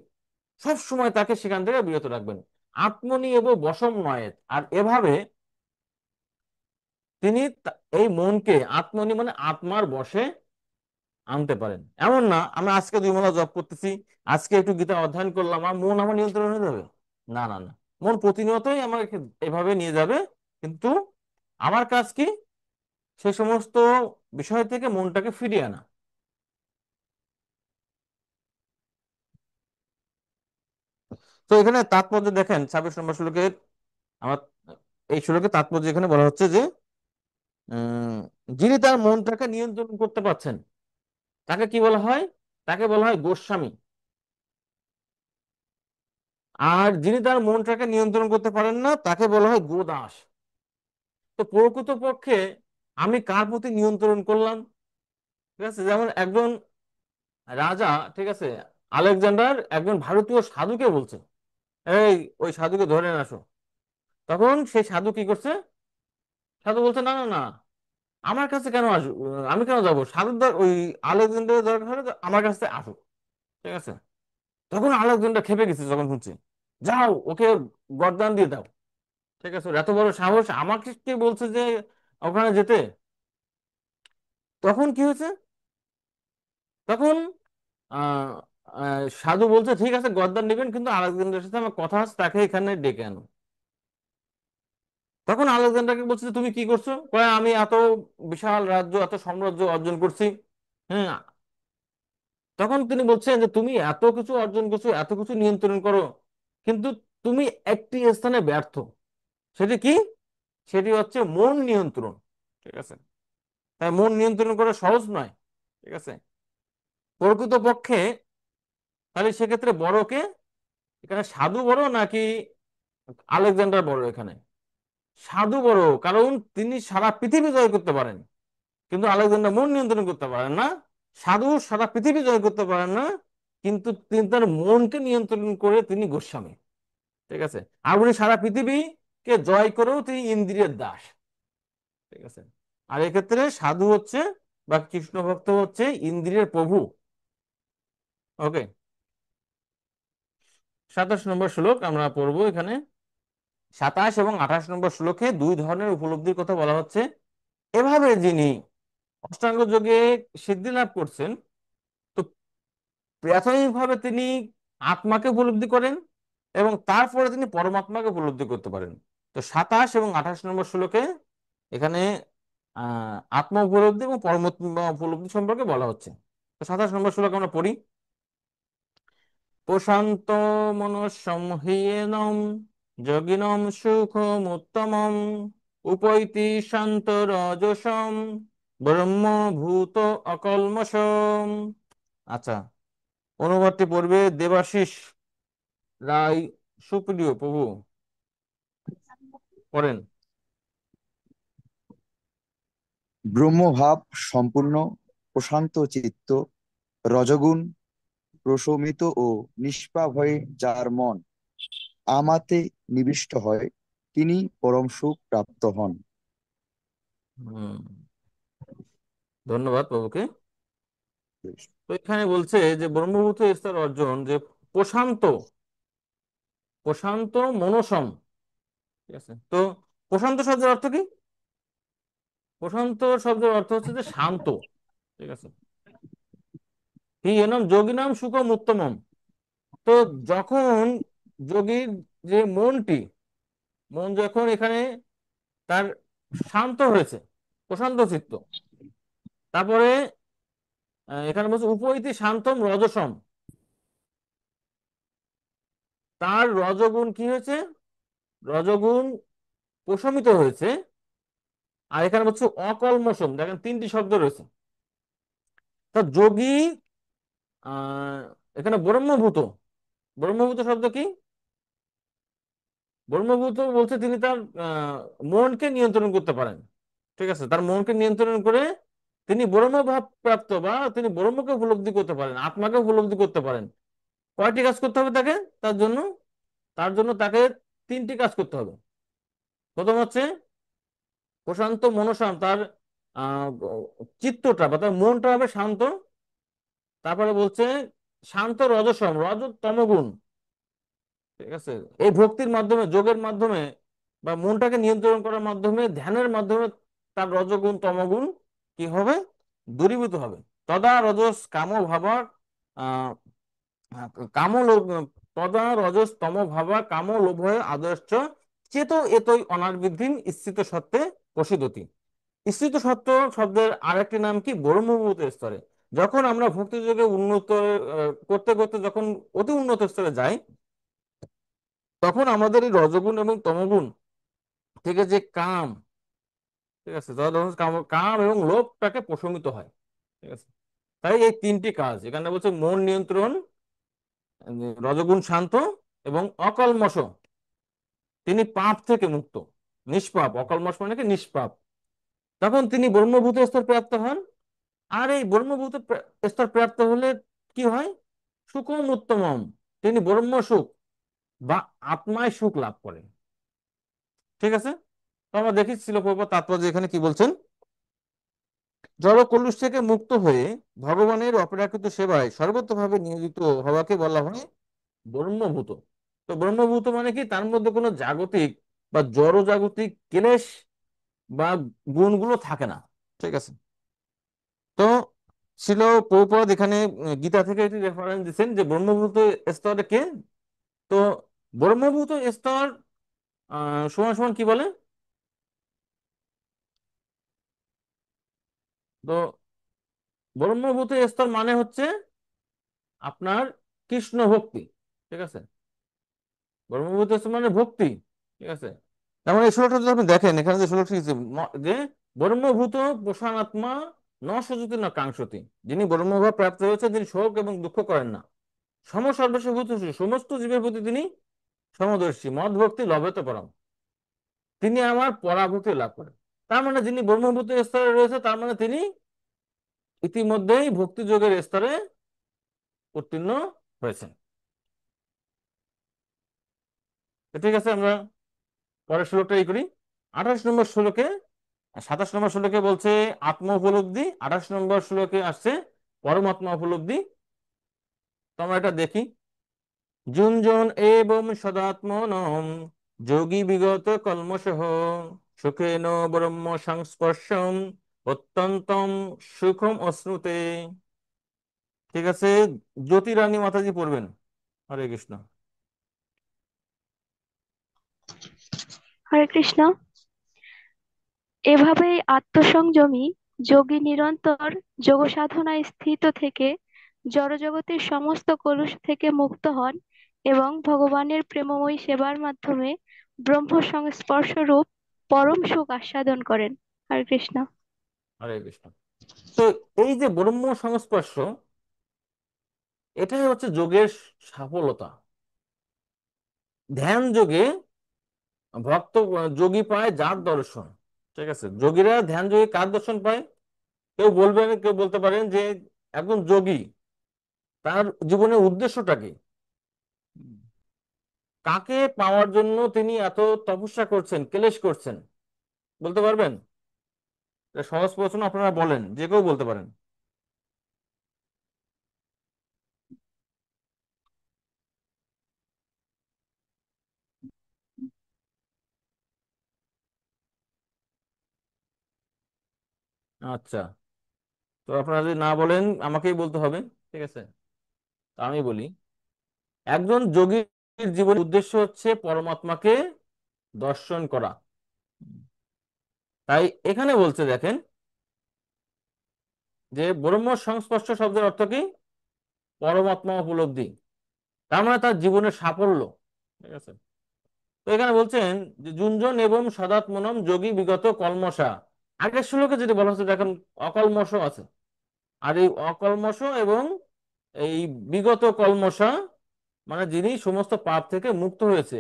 সব সময় তাকে সেখান থেকে বিরত রাখবেন। আত্মনি এবং বশম নয়। আর এভাবে তিনি এই মনকে আত্মনি মানে আত্মার বশে আনতে পারেন। এমন না আমরা আজকে 2 মাস জব করতেছি, আজকে একটু গীতা অধ্যয়ন করলাম, আর মন আমার নিয়ন্ত্রণ হয়ে যাবে? না, না, না। মন প্রতিনিয়তই আমাকে এভাবে নিয়ে যাবে, কিন্তু আমার কাজ কি, সে সমস্ত বিষয় থেকে মনটাকে ফিরিয়ে আনা। তো এখানে তাৎপর্য দেখেন 26 নম্বর শ্লোকে। আমার এই শ্লোকে তাৎপর্য এখানে বলা হচ্ছে যে উম যিনি তার মনটাকে নিয়ন্ত্রণ করতে পারছেন, তাকে কি বলা হয়? তাকে বলা হয় গোস্বামী। আর যিনি তার মনটাকে নিয়ন্ত্রণ করতে পারেন না, তাকে বলা হয় গোদাস। তো প্রকৃতপক্ষে আমি কার প্রতি নিয়ন্ত্রণ করলাম? ঠিক আছে, যেমন একজন রাজা, ঠিক আছে, আলেকজান্ডার একজন ভারতীয় সাধুকে বলছে, এই ওই সাধুকে ধরে নিয়ে আসো। তখন সেই সাধু কি করছে? সাধু বলছে, না, না, না, আমার কাছে কেন আসো? আমি কেন যাবো? সাধুর ওই আলেকজান্ডারের দরকার হলে তো আমার কাছে আসো। ঠিক আছে। তখন আলেকজান্ডার খেপে গেছে যখন শুনছে, যাও ওকে গর্দান দিয়ে দাও। ঠিক আছে, ওর এত বড় সাহস, আমাকে কে বলছে যে ওখানে যেতে? তখন কি হয়েছে? তখন আহ সাধু বলছে, ঠিক আছে গদ্দার নেবেন, কিন্তু আলেকজান্ডারের সাথে আমার কথা আছে, তাকে এখানে ডেকে আনো। তখন আলেকজান্ডারকে বলছে যে, তুমি কি করছো? কয়, আমি এত বিশাল রাজ্য, এত সাম্রাজ্য অর্জন করছি। হ্যাঁ। তখন তিনি বলছেন যে, তুমি এত কিছু অর্জন করছো, এত কিছু নিয়ন্ত্রণ করো, কিন্তু তুমি একটি স্থানে ব্যর্থ। সেটি কি? সেটি হচ্ছে মন নিয়ন্ত্রণ। ঠিক আছে। তাই মন নিয়ন্ত্রণ করা সহজ নয়। ঠিক আছে। প্রকৃতপক্ষে তাহলে সেক্ষেত্রে বড় কে? এখানে সাধু বড় নাকি আলেকজান্ডার বড়? এখানে সাধু বড়, কারণ তিনি সারা পৃথিবী জয় করতে পারেন, কিন্তু আলেকজান্ডার মন নিয়ন্ত্রণ করতে পারেন না। সাধু সারা পৃথিবী জয় করতে পারেন না, কিন্তু তিনি তার মনকে নিয়ন্ত্রণ করে তিনি গোস্বামী। ঠিক আছে। আর উনি সারা পৃথিবীকে জয় করেও তিনি ইন্দ্রিয়ের দাস। ঠিক আছে। আর এক্ষেত্রে সাধু হচ্ছে বা কৃষ্ণ ভক্ত হচ্ছে ইন্দ্রিয়ের প্রভু। ওকে। 27 নম্বর শ্লোক আমরা পড়বো এখানে। 27 এবং 28 নম্বর শ্লোকে দুই ধরনের উপলব্ধির কথা বলা হচ্ছে। এভাবে যিনি অষ্টাঙ্গ যোগে সিদ্ধি লাভ করছেন, তো প্রাথমিকভাবে তিনি আত্মাকে উপলব্ধি করেন, এবং তারপরে তিনি পরমাত্মাকে উপলব্ধি করতে পারেন। তো 27 এবং 28 নম্বর শ্লোকে এখানে আত্মা উপলব্ধি এবং পরমাত্মা উপলব্ধি সম্পর্কে বলা হচ্ছে। তো 27 নম্বর শ্লোক আমরা পড়ি। প্রশান্ত মনঃসংহিয়েনম যোগিনম সুখমুত্তমম উপৈতি শান্ত রজসম ব্রহ্মভূত অকল্মষম। আচ্ছা, অনুবাদটি পড়বে দেবাশিস রায়। সুপ্রিয় প্রভু, পড়েন। ব্রহ্মভাব সম্পূর্ণ, প্রশান্ত চিত্ত, রজগুণ প্রশমিত ও নিষ্পাপ হয়ে যার মন আমাতে নিবিষ্ট হয়, তিনি পরম সুখ প্রাপ্ত হন। হুম, ধন্যবাদ প্রভুকে। তো এখানে বলছে যে ব্রহ্মভূত স্তর অর্জন, যে প্রশান্ত, প্রশান্ত মনসম। ঠিক আছে। তো প্রশান্ত শব্দের অর্থ কি? প্রশান্ত শব্দের অর্থ হচ্ছে যে শান্ত। ঠিক আছে। কি এনম যোগিনাম সুখম উত্তমম। তো যখন যোগীর যে মনটি, মন যখন এখানে তার শান্ত হয়েছে, প্রশান্ত চিত্ত, তারপরে এখানে বলছে উপৈতি শান্তম রজসম, তার রজগুণ কি হয়েছে? রজগুণ প্রশমিত হয়েছে। আর এখানে বলছে অকল্মষম, দেখেন 3টি শব্দ রয়েছে। তা যোগী আহ এখানে ব্রহ্মভূত, ব্রহ্মভূত শব্দ কি? ব্রহ্মভূত বলছে তিনি তার মনকে নিয়ন্ত্রণ করতে পারেন। ঠিক আছে, তার মনকে নিয়ন্ত্রণ করে তিনি ব্রহ্মভাব প্রাপ্ত বা তিনি ব্রহ্মকে উপলব্ধি করতে পারেন, আত্মাকে উপলব্ধি করতে পারেন। কয়টি কাজ করতে হবে তাকে? তার জন্য তার জন্য তাকে তিনটি কাজ করতে হবে। প্রথম হচ্ছে প্রশান্ত মনসাম, তার আহ চিত্তটা বা তার মনটা হবে শান্ত। তারপরে বলছে শান্ত রজসম, তমগুণ। ঠিক আছে, এই ভক্তির মাধ্যমে, যোগের মাধ্যমে বা মনটাকে নিয়ন্ত্রণ করার মাধ্যমে, ধ্যানের মাধ্যমে তার রজগুণ তমগুণ কি হবে? দূরীভূত হবে। তদা রজস কাম ভাবা আহ কাম তদা রজস তম ভাবা কাম লোভয় আদর্শ চেত এতই অনাবৃদ্ধিম স্থিত সত্ত্বে প্রসিদ্ধতি। স্থিত সত্ত্ব শব্দের আরেকটি নাম কি? ব্রহ্মভূত স্তরে। যখন আমরা ভক্তি যোগে উন্নত করতে করতে যখন অতি উন্নত স্তরে যাই, তখন আমাদের এই রজগুণ এবং তমগুণ থেকে যে কাম, ঠিক আছে, তখন কাম কাম এবং লোভটাকে প্রশমিত হয়। ঠিক আছে, তাই এই তিনটি কাজ এখানে বলছে: মন নিয়ন্ত্রণ, রজগুণ শান্ত এবং অকল্মষ। তিনি পাপ থেকে মুক্ত, নিষ্পাপ। অকল্মষ মানে কি? নিষ্পাপ। তখন তিনি ব্রহ্মভূত স্তর প্রাপ্ত হন। আর এই ব্রহ্মভূত স্তর প্রাপ্ত হলে কি হয়? সুখম উত্তমম, তিনি ব্রহ্ম সুখ বা আত্মায় সুখ লাভ করেন। ঠিক আছে, তো আমরা দেখি ছিল প্রভুপাদ তাৎপর্য এখানে কি বলছেন। জড় কলুষ থেকে মুক্ত হয়ে ভগবানের অপেক্ষাকৃত সেবায় সর্বতভাবে নিয়োজিত হওয়াকে বলা হয় ব্রহ্মভূত। তো ব্রহ্মভূত মানে কি? তার মধ্যে কোনো জাগতিক বা জড় জাগতিক ক্লেশ বা গুণগুলো থাকে না। ঠিক আছে, তো ছিল প্রভুপাদ এখানে গীতা থেকে একটি রেফারেন্স দিচ্ছেন যে ব্রহ্মভূত স্তরে কে। তো ব্রহ্মভূত স্তর সমান সমান কি বলে? তো ব্রহ্মভূত স্তর মানে হচ্ছে আপনার কৃষ্ণ ভক্তি। ঠিক আছে, ব্রহ্মভূত স্তর মানে ভক্তি। ঠিক আছে, যেমন এই শ্লোকটা যদি আপনি দেখেন, এখানে যে শ্লোকটি আছে, যে ব্রহ্মভূত পোষানাত্মা ন সজতি ন কাঙ্ক্ষতি, যিনি ব্রহ্মভাব প্রাপ্ত হয়েছে তিনি শোক এবং দুঃখ করেন না। সমসর্বস্ব ভূত, সমস্ত জীবের প্রতি তিনি সমদর্শী, মদ ভক্তি লভেত পরম, তিনি আমার পরাভক্তি লাভ করেন। তার মানে যিনি ব্রহ্মভূত স্তরে রয়েছে, তার মানে তিনি ইতিমধ্যেই ভক্তি যোগের স্তরে উত্তীর্ণ হয়েছেন। তো ঠিক আছে, আমরা পরের শ্লোকটা এই করি। 28 নম্বর শ্লোকে, 27 নম্বর শ্লোকে বলছে আত্ম উপলব্ধি, 28 নম্বর শ্লোকে আসছে পরমাত্মা উপলব্ধি। তো আমরা এটা দেখি। যুঞ্জন এবং সদাত্মনম যোগী বিগত কলমশঃ সুখেন ব্রহ্ম সংস্পর্শম অত্যন্তম সুখম অশ্নুতে। ঠিক আছে, জ্যোতি রানী মাতাজি পড়বেন। হরে কৃষ্ণ। হরে কৃষ্ণ। এভাবেই আত্মসংযমী যোগী নিরন্তর যোগ সাধনায় স্থিত থেকে জড়জগতের সমস্ত কলুষ থেকে মুক্ত হন এবং ভগবানের প্রেমময়ী সেবার মাধ্যমে ব্রহ্ম সংস্পর্শরূপ পরম সুখ আস্বাদন করেন। হরে কৃষ্ণ। হরে কৃষ্ণ। তো এই যে ব্রহ্ম সংস্পর্শ, এটাই হচ্ছে যোগের সফলতা। ধ্যান যোগে ভক্ত যোগী পায় যার দর্শন। ঠিক আছে, যোগীরা ধ্যান যোগে কার দর্শন পায়? কেউ বলবেন, কেউ বলতে পারেন যে একজন যোগী তার জীবনের উদ্দেশ্যটা কি, কাকে পাওয়ার জন্য তিনি এত তপস্যা করছেন, ক্লেশ করছেন, বলতে পারবেন? এটা সহজ প্রশ্ন, আপনারা বলেন, যে কেউ বলতে পারেন। আচ্ছা, তো আপনারা যদি না বলেন আমাকেই বলতে হবে। ঠিক আছে, তা আমি বলি, একজন যোগীর জীবনের উদ্দেশ্য হচ্ছে পরমাত্মাকে দর্শন করা। তাই এখানে বলছে দেখেন যে ব্রহ্ম সংস্পর্শ শব্দের অর্থ কি? পরমাত্মা উপলব্ধি। তার মানে তার জীবনের সাফল্য। ঠিক আছে, তো এখানে বলছেন যে যুঞ্জন এবং সদাত্মনম যোগী বিগত কলমশা। আগের শ্লোকে যেটা বলা হচ্ছে দেখেন, অকলমশ আছে। আর এই অকলমশ এবং এই বিগত কলমশা মানে যিনি সমস্ত পাপ থেকে মুক্ত হয়েছে।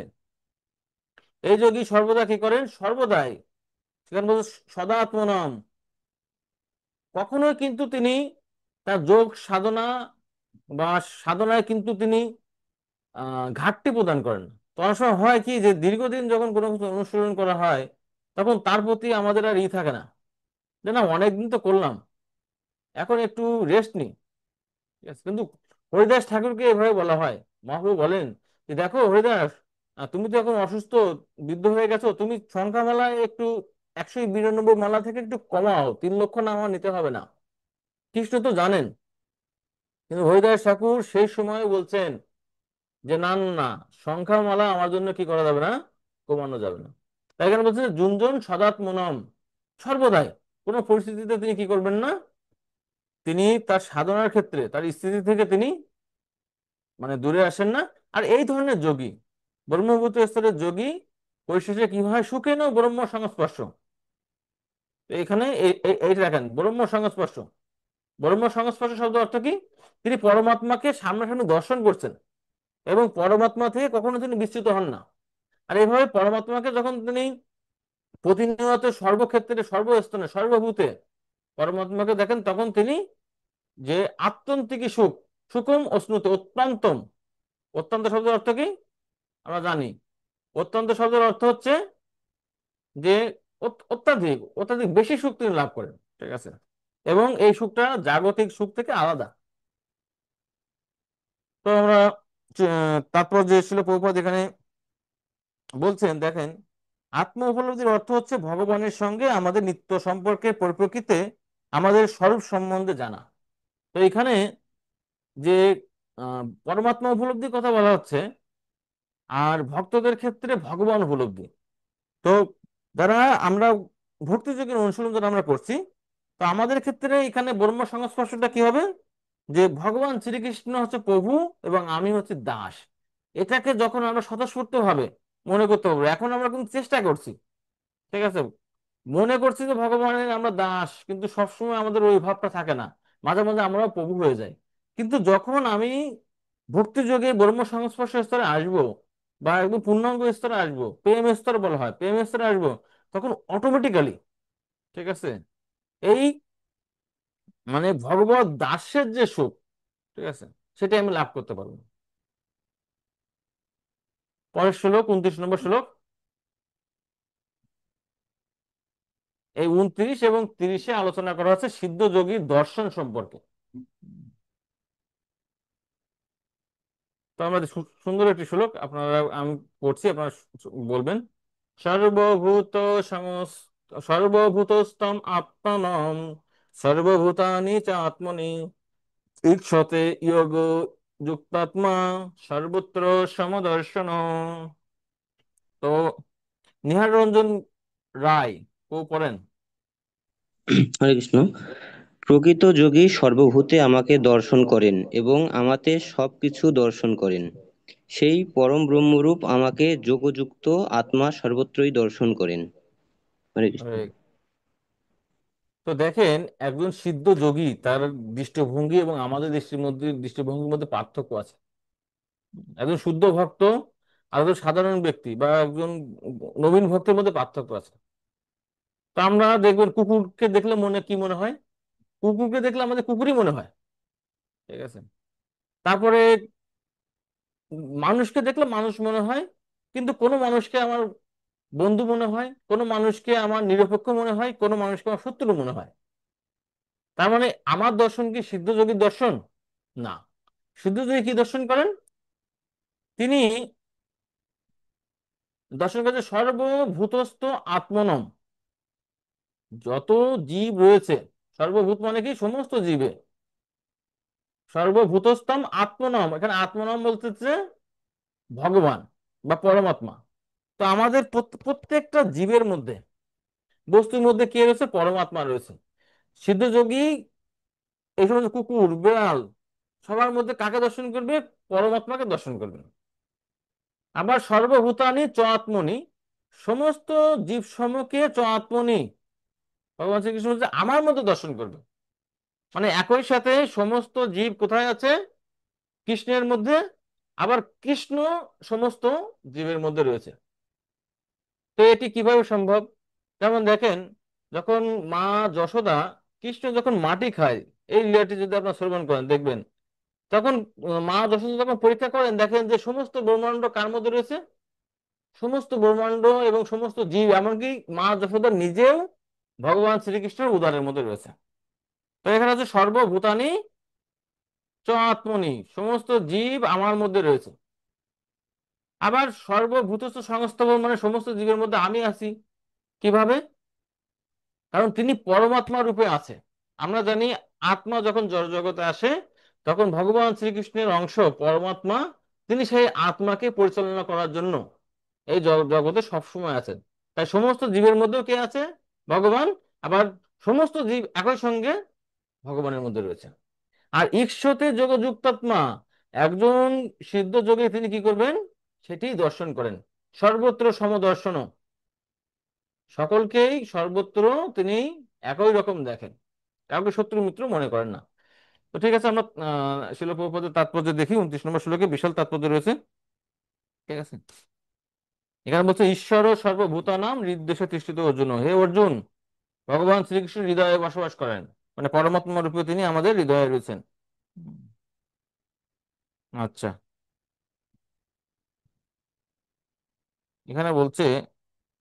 এই যোগী সর্বদা কি করেন? সর্বদাই, সেখানে বলছে সদাত্মনম, কখনোই কিন্তু তিনি তার যোগ সাধনা বা সাধনায় কিন্তু তিনি ঘাটতি প্রদান করেন না। তো অনেক সময় হয় কি যে দীর্ঘদিন যখন কোনো কিছু অনুসরণ করা হয় তখন তার প্রতি আমাদের আর থাকে না, যে না অনেকদিন তো করলাম, এখন একটু রেস্ট নিই। ঠিক আছে? কিন্তু হরিদাস ঠাকুরকে এভাবে বলা হয়। মহাপ্রভু বলেন যে দেখো হরিদাস, তুমি তো এখন অসুস্থ, বৃদ্ধ হয়ে গেছো, তুমি সংখ্যা মালায় একটু 192 মালা থেকে একটু কমাও, 3 লক্ষ নামা নিতে হবে না। কৃষ্ণ তো জানেন, কিন্তু হরিদাস ঠাকুর সেই সময় বলছেন যে না না না, সংখ্যা মালা আমার জন্য কি করা যাবে না, কমানো যাবে না। তাই এখানে বলছে যে যুঞ্জন সদাত্মনম, সর্বদাই কোনো পরিস্থিতিতে তিনি কি করবেন না, তিনি তার সাধনার ক্ষেত্রে তার স্থিতি থেকে তিনি মানে দূরে আসেন না। আর এই ধরনের যোগী, ব্রহ্মভূত স্তরের যোগী পরিশেষে কি হয়? সুখেন ব্রহ্ম সংস্পর্শ। তো এখানে এইটা দেখেন, ব্রহ্ম সংস্পর্শ, ব্রহ্ম সংস্পর্শ শব্দ অর্থ কি? তিনি পরমাত্মাকে সামনাসামনি দর্শন করছেন এবং পরমাত্মা থেকে কখনো তিনি বিচ্যুত হন না। আর এইভাবে পরমাত্মাকে যখন তিনি প্রতিনিয়ত সর্বক্ষেত্রে সর্বস্থানে সর্বভূতে পরমাত্মাকে দেখেন, তখন তিনি যে আত্যন্তিকী সুখ, সুখম অশ্নুতে অত্যন্তম, অত্যন্ত শব্দের অর্থ কি আমরা জানি। অত্যন্ত শব্দের অর্থ হচ্ছে যে অত্যাধিক, অত্যাধিক বেশি সুখ তিনি লাভ করেন। ঠিক আছে? এবং এই সুখটা জাগতিক সুখ থেকে আলাদা। তো আমরা তারপর যে ছিল প্রভুপাদ এখানে বলছেন, দেখেন, আত্ম উপলব্ধির অর্থ হচ্ছে ভগবানের সঙ্গে আমাদের নিত্য সম্পর্কের পরিপ্রেক্ষিতে আমাদের স্বরূপ সম্বন্ধে জানা। তো এখানে যে পরমাত্মা উপলব্ধির কথা বলা হচ্ছে, আর ভক্তদের ক্ষেত্রে ভগবান উপলব্ধি। তো যারা আমরা ভক্তি যোগের অনুশীলন যারা আমরা করছি, তো আমাদের ক্ষেত্রে এখানে ব্রহ্ম সংস্পর্শটা কি হবে? যে ভগবান শ্রীকৃষ্ণ হচ্ছে প্রভু এবং আমি হচ্ছে দাস, এটাকে যখন আমরা স্বতঃস্ফূর্ত ভাবে মনে করতে পারবো। এখন আমরা কিন্তু চেষ্টা করছি, ঠিক আছে, মনে করছি যে ভগবানের আমরা দাস, কিন্তু সবসময় আমাদের ওই ভাবটা থাকে না, মাঝে মাঝে আমরাও প্রভু হয়ে যাই। কিন্তু যখন আমি ভক্তি যোগে ব্রহ্ম সংস্পর্শ স্তরে আসবো বা একদম পূর্ণাঙ্গ স্তরে আসবো, প্রেম স্তর বলা হয়, প্রেম স্তরে আসবো, তখন অটোমেটিক্যালি, ঠিক আছে, এই মানে ভগবত দাসের যে সুখ, ঠিক আছে, সেটা আমি লাভ করতে পারবো। পরের শ্লোক, 29 নম্বর শ্লোক। এই 29 এবং 30-এ আলোচনা করা হচ্ছে সিদ্ধ যোগীর দর্শন সম্পর্কে। তো আমাদের সুন্দর একটি শ্লোক, আপনারা, আমি পড়ছি, আপনারা বলবেন। সর্বভূত সর্বভূতস্তম আত্মনম সর্বভূতানি চ আত্মনি ঈক্ষতে যোগ যুক্তাত্মা সর্বত্র সমদর্শন। তো নিহার রঞ্জন রায় ও পড়েন। হরে কৃষ্ণ। প্রকৃত যোগী সর্বভূতে আমাকে দর্শন করেন এবং আমাতে সবকিছু দর্শন করেন। সেই পরম ব্রহ্মরূপ আমাকে যোগযুক্ত আত্মা সর্বত্রই দর্শন করেন। হরে কৃষ্ণ। তো দেখেন, একজন সিদ্ধ যোগী তার দৃষ্টিভঙ্গি এবং আমাদের দৃষ্টিভঙ্গির মধ্যে পার্থক্য আছে। একজন শুদ্ধ ভক্ত আর একজন সাধারণ ব্যক্তি বা একজন নবীন ভক্তের মধ্যে পার্থক্য আছে। তো আমরা দেখবেন কুকুরকে দেখলে মনে কি মনে হয়? কুকুরকে দেখলে আমাদের কুকুরই মনে হয়। ঠিক আছে? তারপরে মানুষকে দেখলে মানুষ মনে হয়, কিন্তু কোনো মানুষকে আমার বন্ধু মনে হয়, কোনো মানুষকে আমার নিরপেক্ষ মনে হয়, কোনো মানুষকে আমার শত্রু মনে হয়। তার মানে আমার দর্শন কি সিদ্ধ যোগীর দর্শন? না। সিদ্ধ যোগী কি দর্শন করেন? তিনি দর্শন করেন সর্বভূতস্থ আত্মনম, যত জীব রয়েছে, সর্বভূত মানে কি সমস্ত জীবে, সর্বভূতস্থম আত্মনম, এখানে আত্মনম বলতেছে ভগবান বা পরমাত্মা। তো আমাদের প্রত্যেকটা জীবের মধ্যে, বস্তুর মধ্যে কে রয়েছে? পরমাত্মা রয়েছে। সিদ্ধ যোগী এই সমস্ত কুকুর বিড়াল সবার মধ্যে কাকে দর্শন করবে? পরমাত্মাকে দর্শন করবে। আবার সর্বভূতানি চ আত্মনি, সমস্ত জীব সমূহকে চ আত্মনি, ভগবান শ্রীকৃষ্ণ বলছে আমার মধ্যে দর্শন করবে। মানে একই সাথে সমস্ত জীব কোথায় আছে? কৃষ্ণের মধ্যে। আবার কৃষ্ণ সমস্ত জীবের মধ্যে রয়েছে। তো এটি কিভাবে সম্ভব? যেমন দেখেন, যখন মা যশোদা কৃষ্ণ যখন মাটি খায়, এই লীলাটি যদি আপনার শ্রবণ করেন দেখবেন, তখন মা যশোদা যখন পরীক্ষা করেন দেখেন যে সমস্ত ব্রহ্মাণ্ড কার মধ্যে রয়েছে, সমস্ত ব্রহ্মাণ্ড এবং সমস্ত জীব, এমনকি মা যশোদা নিজেও ভগবান শ্রীকৃষ্ণের উদরের মধ্যে রয়েছে। তো এখানে হচ্ছে সর্বভূতানি চ আত্মনি, সমস্ত জীব আমার মধ্যে রয়েছে। আবার সর্বভূতস্থ সংস্থ, মানে সমস্ত জীবের মধ্যে আমি আছি। কিভাবে? কারণ তিনি পরমাত্মা রূপে আছে। আমরা জানি আত্মা যখন জড় জগতে আসে তখন ভগবান শ্রীকৃষ্ণের অংশ পরমাত্মা, তিনি সেই আত্মাকে পরিচালনা করার জন্য এই জগতে সবসময় আছেন। তাই সমস্ত জীবের মধ্যেও কে আছে? ভগবান। আবার সমস্ত জীব একই সঙ্গে ভগবানের মধ্যে রয়েছে। আর ঈশ্বতে যোগ যুক্তাত্মা, একজন সিদ্ধ যোগী তিনি কি করবেন? সেটি দর্শন করেন। সর্বত্র সমদর্শন, সকলকেই সর্বত্র তিনি একই রকম দেখেন, কাউকে শত্রু মিত্র মনে করেন না। তো ঠিক আছে, আমরা শিল প্রভুপাদের তাৎপর্য দেখি। 29 নম্বর শ্লোকে বিশাল তাৎপর্য রয়েছে। ঠিক আছে, এখানে বলছে ঈশ্বর সর্বভূতানাম হৃদ্দেশে তিষ্ঠিত অর্জুন। হে অর্জুন, ভগবান শ্রীকৃষ্ণ হৃদয়ে বসবাস করেন, মানে পরমাত্মা রূপে তিনি আমাদের হৃদয়ে রয়েছেন। আচ্ছা, এখানে বলছে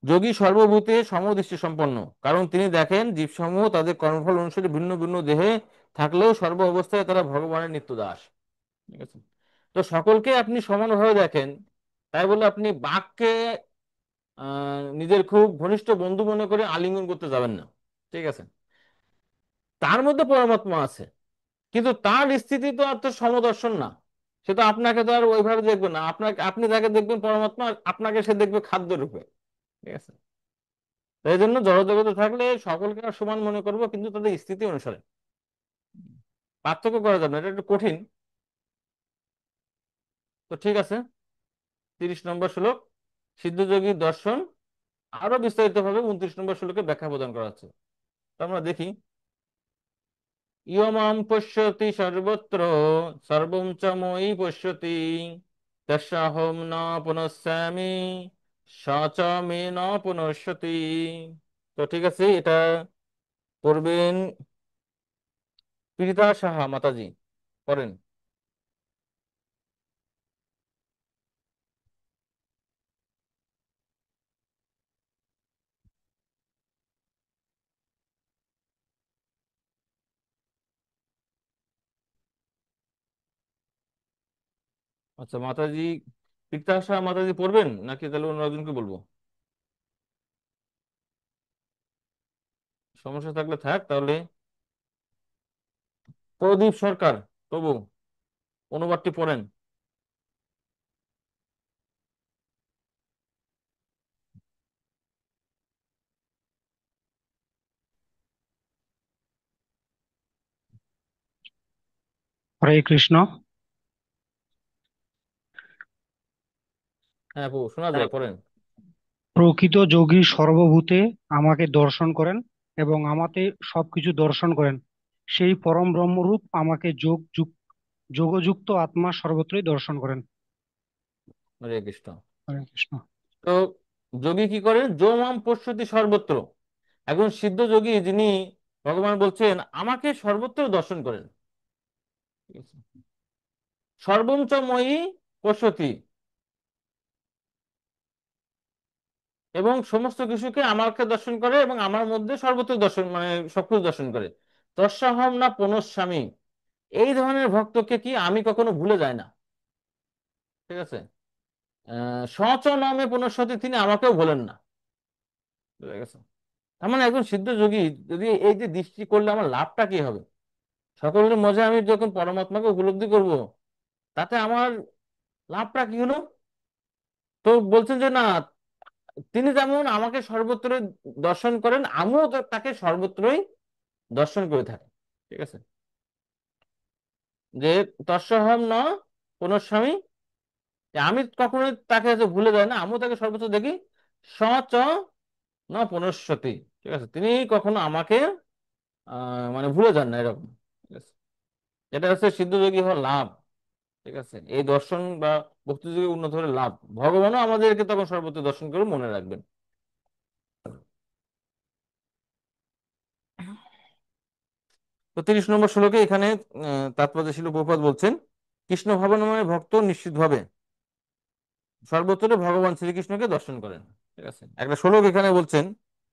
যোগী সর্বভূতে সমদৃষ্টি সম্পন্ন, কারণ তিনি দেখেন জীবসমূহ তাদের কর্মফল অনুসারে ভিন্ন ভিন্ন দেহে থাকলেও সর্ব অবস্থায় তারা ভগবানের নিত্য দাস। ঠিক আছে, তো সকলকে আপনি সমানভাবে দেখেন, তাই বলে আপনি বাঘকে নিজের খুব ঘনিষ্ঠ বন্ধু মনে করে আলিঙ্গন করতে যাবেন না। ঠিক আছে, তার মধ্যে পরমাত্মা আছে, কিন্তু তার স্থিতি তো আর তো সমদর্শন না। সে তো আপনাকে তো আর ওইভাবে দেখবে না, আপনাকে, আপনি তাকে দেখবেন পরমাত্মা, আপনাকে সে দেখবে খাদ্য রূপে। ঠিক আছে, তো এই জন্য জড়জগতে থাকলে সকলকে আর সমান মনে করবো, কিন্তু তাদের স্থিতি অনুসারে পার্থক্য করা যাবে না, এটা একটু কঠিন। তো ঠিক আছে, 30 নম্বর শ্লোক সিদ্ধযোগীর দর্শন আরো বিস্তারিত ভাবে 29 নম্বর শ্লোকে ব্যাখ্যা প্রদান করা হচ্ছে। তো আমরা দেখি, ইয়মাম পশ্যতি সর্বত্র সর্বং চ ময়ি পশ্যতি তস্যাহং ন পুনশ্যামি স চ মে ন পুনশ্যতি। তো ঠিক আছে, এটা পড়বেন পীড়িতা সাহা মাতাজি, পড়েন। আচ্ছা মাতাজি, পীড়িতা সাহা মাতাজি পড়বেন নাকি তাহলে অন্য একজনকে বলবো? সমস্যা থাকলে থাক, তাহলে প্রদীপ সরকার, তবু অনুবাদটি পড়েন। হরে কৃষ্ণ। হ্যাঁ প্রভু, শোনা যায়, পড়েন। প্রকৃত যোগী সর্বভূতে আমাকে দর্শন করেন এবং আমাতে সবকিছু দর্শন করেন। সেই পরম ব্রহ্মরূপ আমাকে যোগযুক্ত আত্মা সর্বত্রই দর্শন করেন। হরে কৃষ্ণ। হরে কৃষ্ণ। তো যোগী কি করেন? যো মাম পশ্যতি সর্বত্র, একজন সিদ্ধ যোগী যিনি, ভগবান বলছেন আমাকে সর্বত্র দর্শন করেন। ঠিক আছে? সর্বং চ ময়ি পশ্যতি, এবং সমস্ত কিছুকে আমাকে দর্শন করে এবং আমার মধ্যে সর্বত্র দর্শন, মানে সবকিছু দর্শন করে। তস্যাহং না পুনঃস্বামী, এই ধরনের ভক্তকে কি আমি কখনো ভুলে যাই না। ঠিক আছে, সচ নামে পুনঃসতি, তিনি আমাকেও ভোলেন না। বুঝা গেছে? তার মানে একজন সিদ্ধ যোগী যদি এই যে দৃষ্টি করলে আমার লাভটা কি হবে? সকলের মধ্যে আমি যখন পরমাত্মাকে উপলব্ধি করব, তাতে আমার লাভটা কি হলো? তো বলছেন যে না, তিনি যেমন আমাকে সর্বত্রই দর্শন করেন, আমিও তাকে সর্বত্রই দর্শন করে থাকি। ঠিক আছে, যে তস্যাহং ন পুনঃস্বামী, যে আমি কখনোই তাকে যে ভুলে যাই না, আমিও তাকে সর্বত্র দেখি। স চ ন পুনঃস্যতি, ঠিক আছে, তিনি কখনো আমাকে মানে ভুলে যান না, এরকম। ঠিক আছে, এটা হচ্ছে সিদ্ধযোগী হওয়ার লাভ। ঠিক আছে, এই দর্শন বা ভক্তিযোগী উন্নত হলে লাভ, ভগবানও আমাদেরকে তখন সর্বত্র দর্শন করে মনে রাখবেন। তো 30 নম্বর শ্লোকে এখানে তাৎপর্য ছিল প্রভুপাদ বলছেন, কৃষ্ণ ভাবনাময় ভক্ত নিশ্চিতভাবে সর্বত্র ভগবান শ্রীকৃষ্ণকে দর্শন করেন। ঠিক আছে, একটা শ্লোক এখানে বলছেন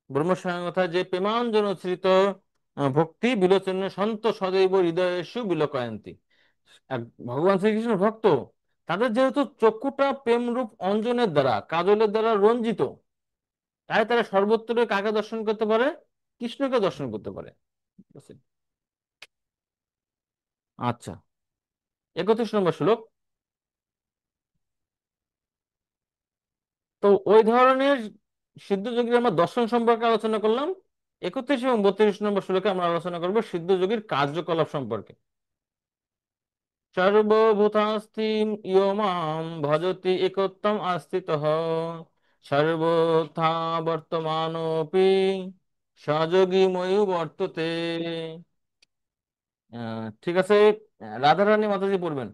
ব্রহ্মস্বয়ং কথা, যে প্রেমাঞ্জন শ্রিত ভক্তি বিলোচন সন্ত সদৈব হৃদয়েষু বিলোকয়ন্তি। এক ভগবান শ্রীকৃষ্ণ ভক্ত, তাদের যেহেতু চক্ষুটা প্রেম রূপ অঞ্জনের দ্বারা, কাজলের দ্বারা রঞ্জিত, তাই তারা সর্বত্র কাকে দর্শন করতে পারে? কৃষ্ণকে দর্শন করতে পারে। ঠিক আছে? আচ্ছা, 31 নম্বর শ্লোক। তো ওই ধরনের সিদ্ধ যোগীর আমরা দর্শন সম্পর্কে আলোচনা করলাম। 31 এবং 32 নম্বর শ্লোকে আমরা আলোচনা করবো সিদ্ধ যোগীর কার্যকলাপ সম্পর্কে। সর্বভূতাস্তিম ইয়ো মাম ভজতি একত্বম আস্থিতঃ সর্বথা বর্তমানোপি সযোগী ময়ূ বর্ততে। ঠিক আছে, রাধারানী মাতাজি পড়বেন।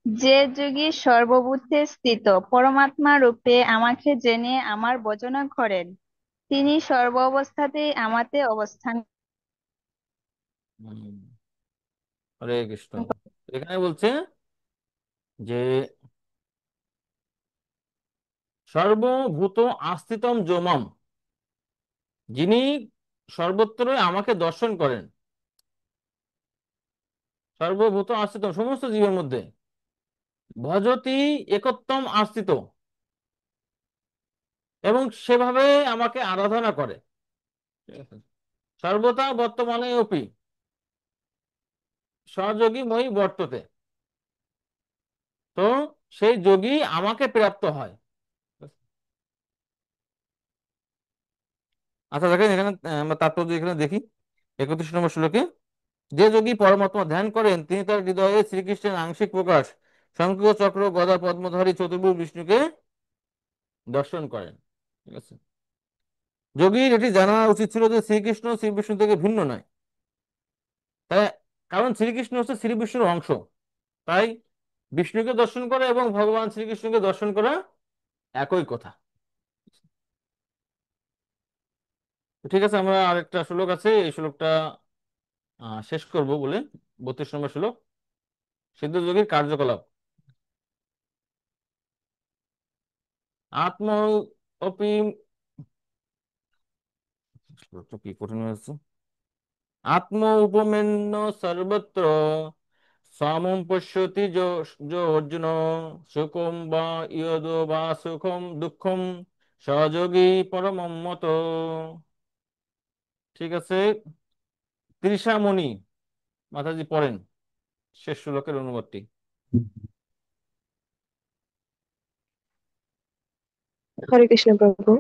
যে যোগী সর্বভূতে স্থিত পরমাত্মা রূপে আমাকে জেনে আমার ভজনা করেন, তিনি সর্ব অবস্থাতেই আমাতে অবস্থান হুম, হরে কৃষ্ণ। এখানে বলছে যে সর্বভূত আস্থিতম যোমাম, যিনি সর্বত্র আমাকে দর্শন করেন, সর্বভূত আস্থিতম সমস্ত জীবের মধ্যে, ভজতি একত্বম আস্থিত, এবং সেভাবে আমাকে আরাধনা করে। ঠিক আছে? সর্বদা বর্তমানে অপি সহযোগী মই বর্ততে, তো সেই যোগী আমাকে প্রাপ্ত হয়। আচ্ছা দেখেন এখানে আমরা তাৎপর্য এখানে দেখি 31 নম্বর শ্লোকে, যে যোগী পরমাত্মা ধ্যান করেন তিনি তার হৃদয়ে শ্রীকৃষ্ণের আংশিক প্রকাশ শঙ্খ চক্র গদা পদ্মধারী চতুর্ভুজ বিষ্ণুকে দর্শন করেন। ঠিক আছে, যোগীর এটি জানা উচিত ছিল যে শ্রীকৃষ্ণ শ্রী বিষ্ণু থেকে ভিন্ন নয়। তাই কারণ শ্রীকৃষ্ণ হচ্ছে শ্রী বিষ্ণুর অংশ, তাই বিষ্ণুকে দর্শন করা এবং ভগবান শ্রীকৃষ্ণকে দর্শন করা একই কথা। তো ঠিক আছে, আমরা আরেকটা শ্লোক আছে, এই শ্লোকটা শেষ করব বলে 32 নম্বর শ্লোক, সিদ্ধ যোগীর কার্যকলাপ। আত্ম অপি, শ্লোকটা কি কঠিন হয়েছে, আত্ম উপমেন্য সর্বত্র সমম পশ্যতি যো অর্জুন সুখম বা ইয়দ বা সুখম দুঃখম সহযোগী পরমম মত। ঠিক আছে, তৃষামণি মাতাজি পড়েন শেষ শ্লোকের অনুবাদটি। হরে কৃষ্ণ প্রভু।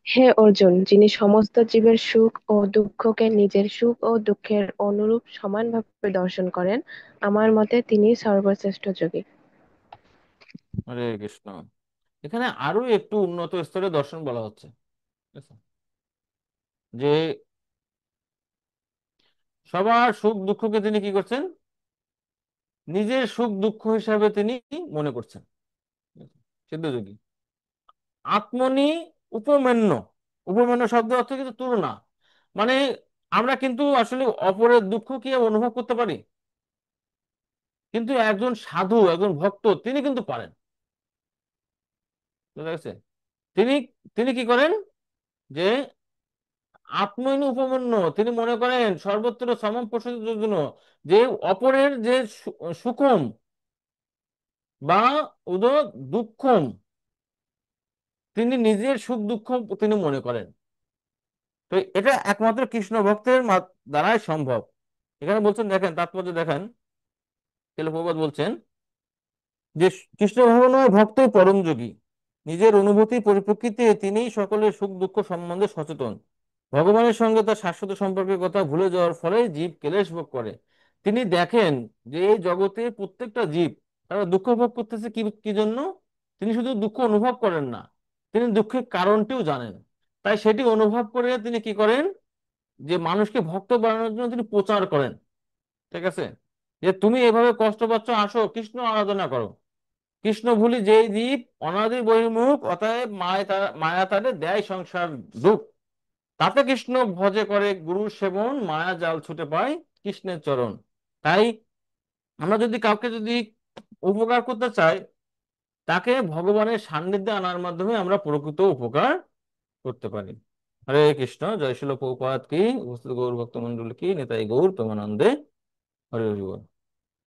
হে অর্জুন, যিনি সমস্ত জীবের সুখ ও দুঃখকে নিজের সুখ ও দুঃখের অনুরূপ সমানভাবে দর্শন করেন, আমার মতে তিনি সর্বশ্রেষ্ঠ যোগী। হরে কৃষ্ণ। এখানে আরো একটু উন্নত স্তরে দর্শন বলা হচ্ছে। ঠিক আছে? যে সবার সুখ দুঃখকে তিনি কি করছেন? নিজের সুখ দুঃখ হিসাবে তিনি মনে করছেন। সিদ্ধযোগী আত্মনি উপমেন্য, উপমেন্য শব্দ অর্থ কিন্তু তুলনা, মানে আমরা কিন্তু আসলে অপরের দুঃখ কি অনুভব করতে পারি, কিন্তু একজন সাধু একজন ভক্ত তিনি কিন্তু পারেন। বুঝা গেছে? তিনি তিনি কি করেন যে আত্মহীন উপমন্য, তিনি মনে করেন সর্বত্র সমম প্রসাদের জন্য, যে অপরের যে সুখম বা উদ দুঃখম, তিনি নিজের সুখ দুঃখ তিনি মনে করেন। তো এটা একমাত্র কৃষ্ণ ভক্তের দ্বারাই সম্ভব। এখানে বলছেন, দেখেন তাৎপর্য দেখেন, প্রভুপাদ বলছেন যে কৃষ্ণ ভাবনাময় ভক্তই পরম যোগী, নিজের অনুভূতি পরিপ্রেক্ষিতে তিনি সকলের সুখ দুঃখ সম্বন্ধে সচেতন, ভগবানের সঙ্গে তার শাশ্বত সম্পর্কের কথা ভুলে যাওয়ার ফলে জীব ক্লেশ ভোগ করে। তিনি দেখেন যে এই জগতে প্রত্যেকটা জীব তারা দুঃখ ভোগ করতেছে কি কি জন্য। তিনি শুধু দুঃখ অনুভব করেন না, তিনি দুঃখের কারণটিও জানেন। তাই সেটি অনুভব করে তিনি কি করেন, যে মানুষকে ভক্ত বানানোর জন্য তিনি প্রচার করেন। ঠিক আছে, যে তুমি এভাবে কষ্ট পাচ্ছ, আসো কৃষ্ণ আরাধনা করো। কৃষ্ণ ভুলি যেই দ্বীপ অনাদি বহির্মুখ, অতএব মায়া তারে দেয় সংসার দুঃখ। তাতে কৃষ্ণ ভজে করে গুরু সেবন, মায়া জাল ছুটে পায় কৃষ্ণের চরণ। তাই আমরা যদি কাউকে যদি উপকার করতে চাই, তাকে ভগবানের সান্নিধ্যে আনার মাধ্যমে আমরা প্রকৃত উপকার করতে পারি। হরে কৃষ্ণ। জয় শিল প্রভুপাদ কি, উপস্থিত গৌর ভক্ত মন্ডল কি, নিতাই গৌর প্রেমানন্দে। হরি হরি বল।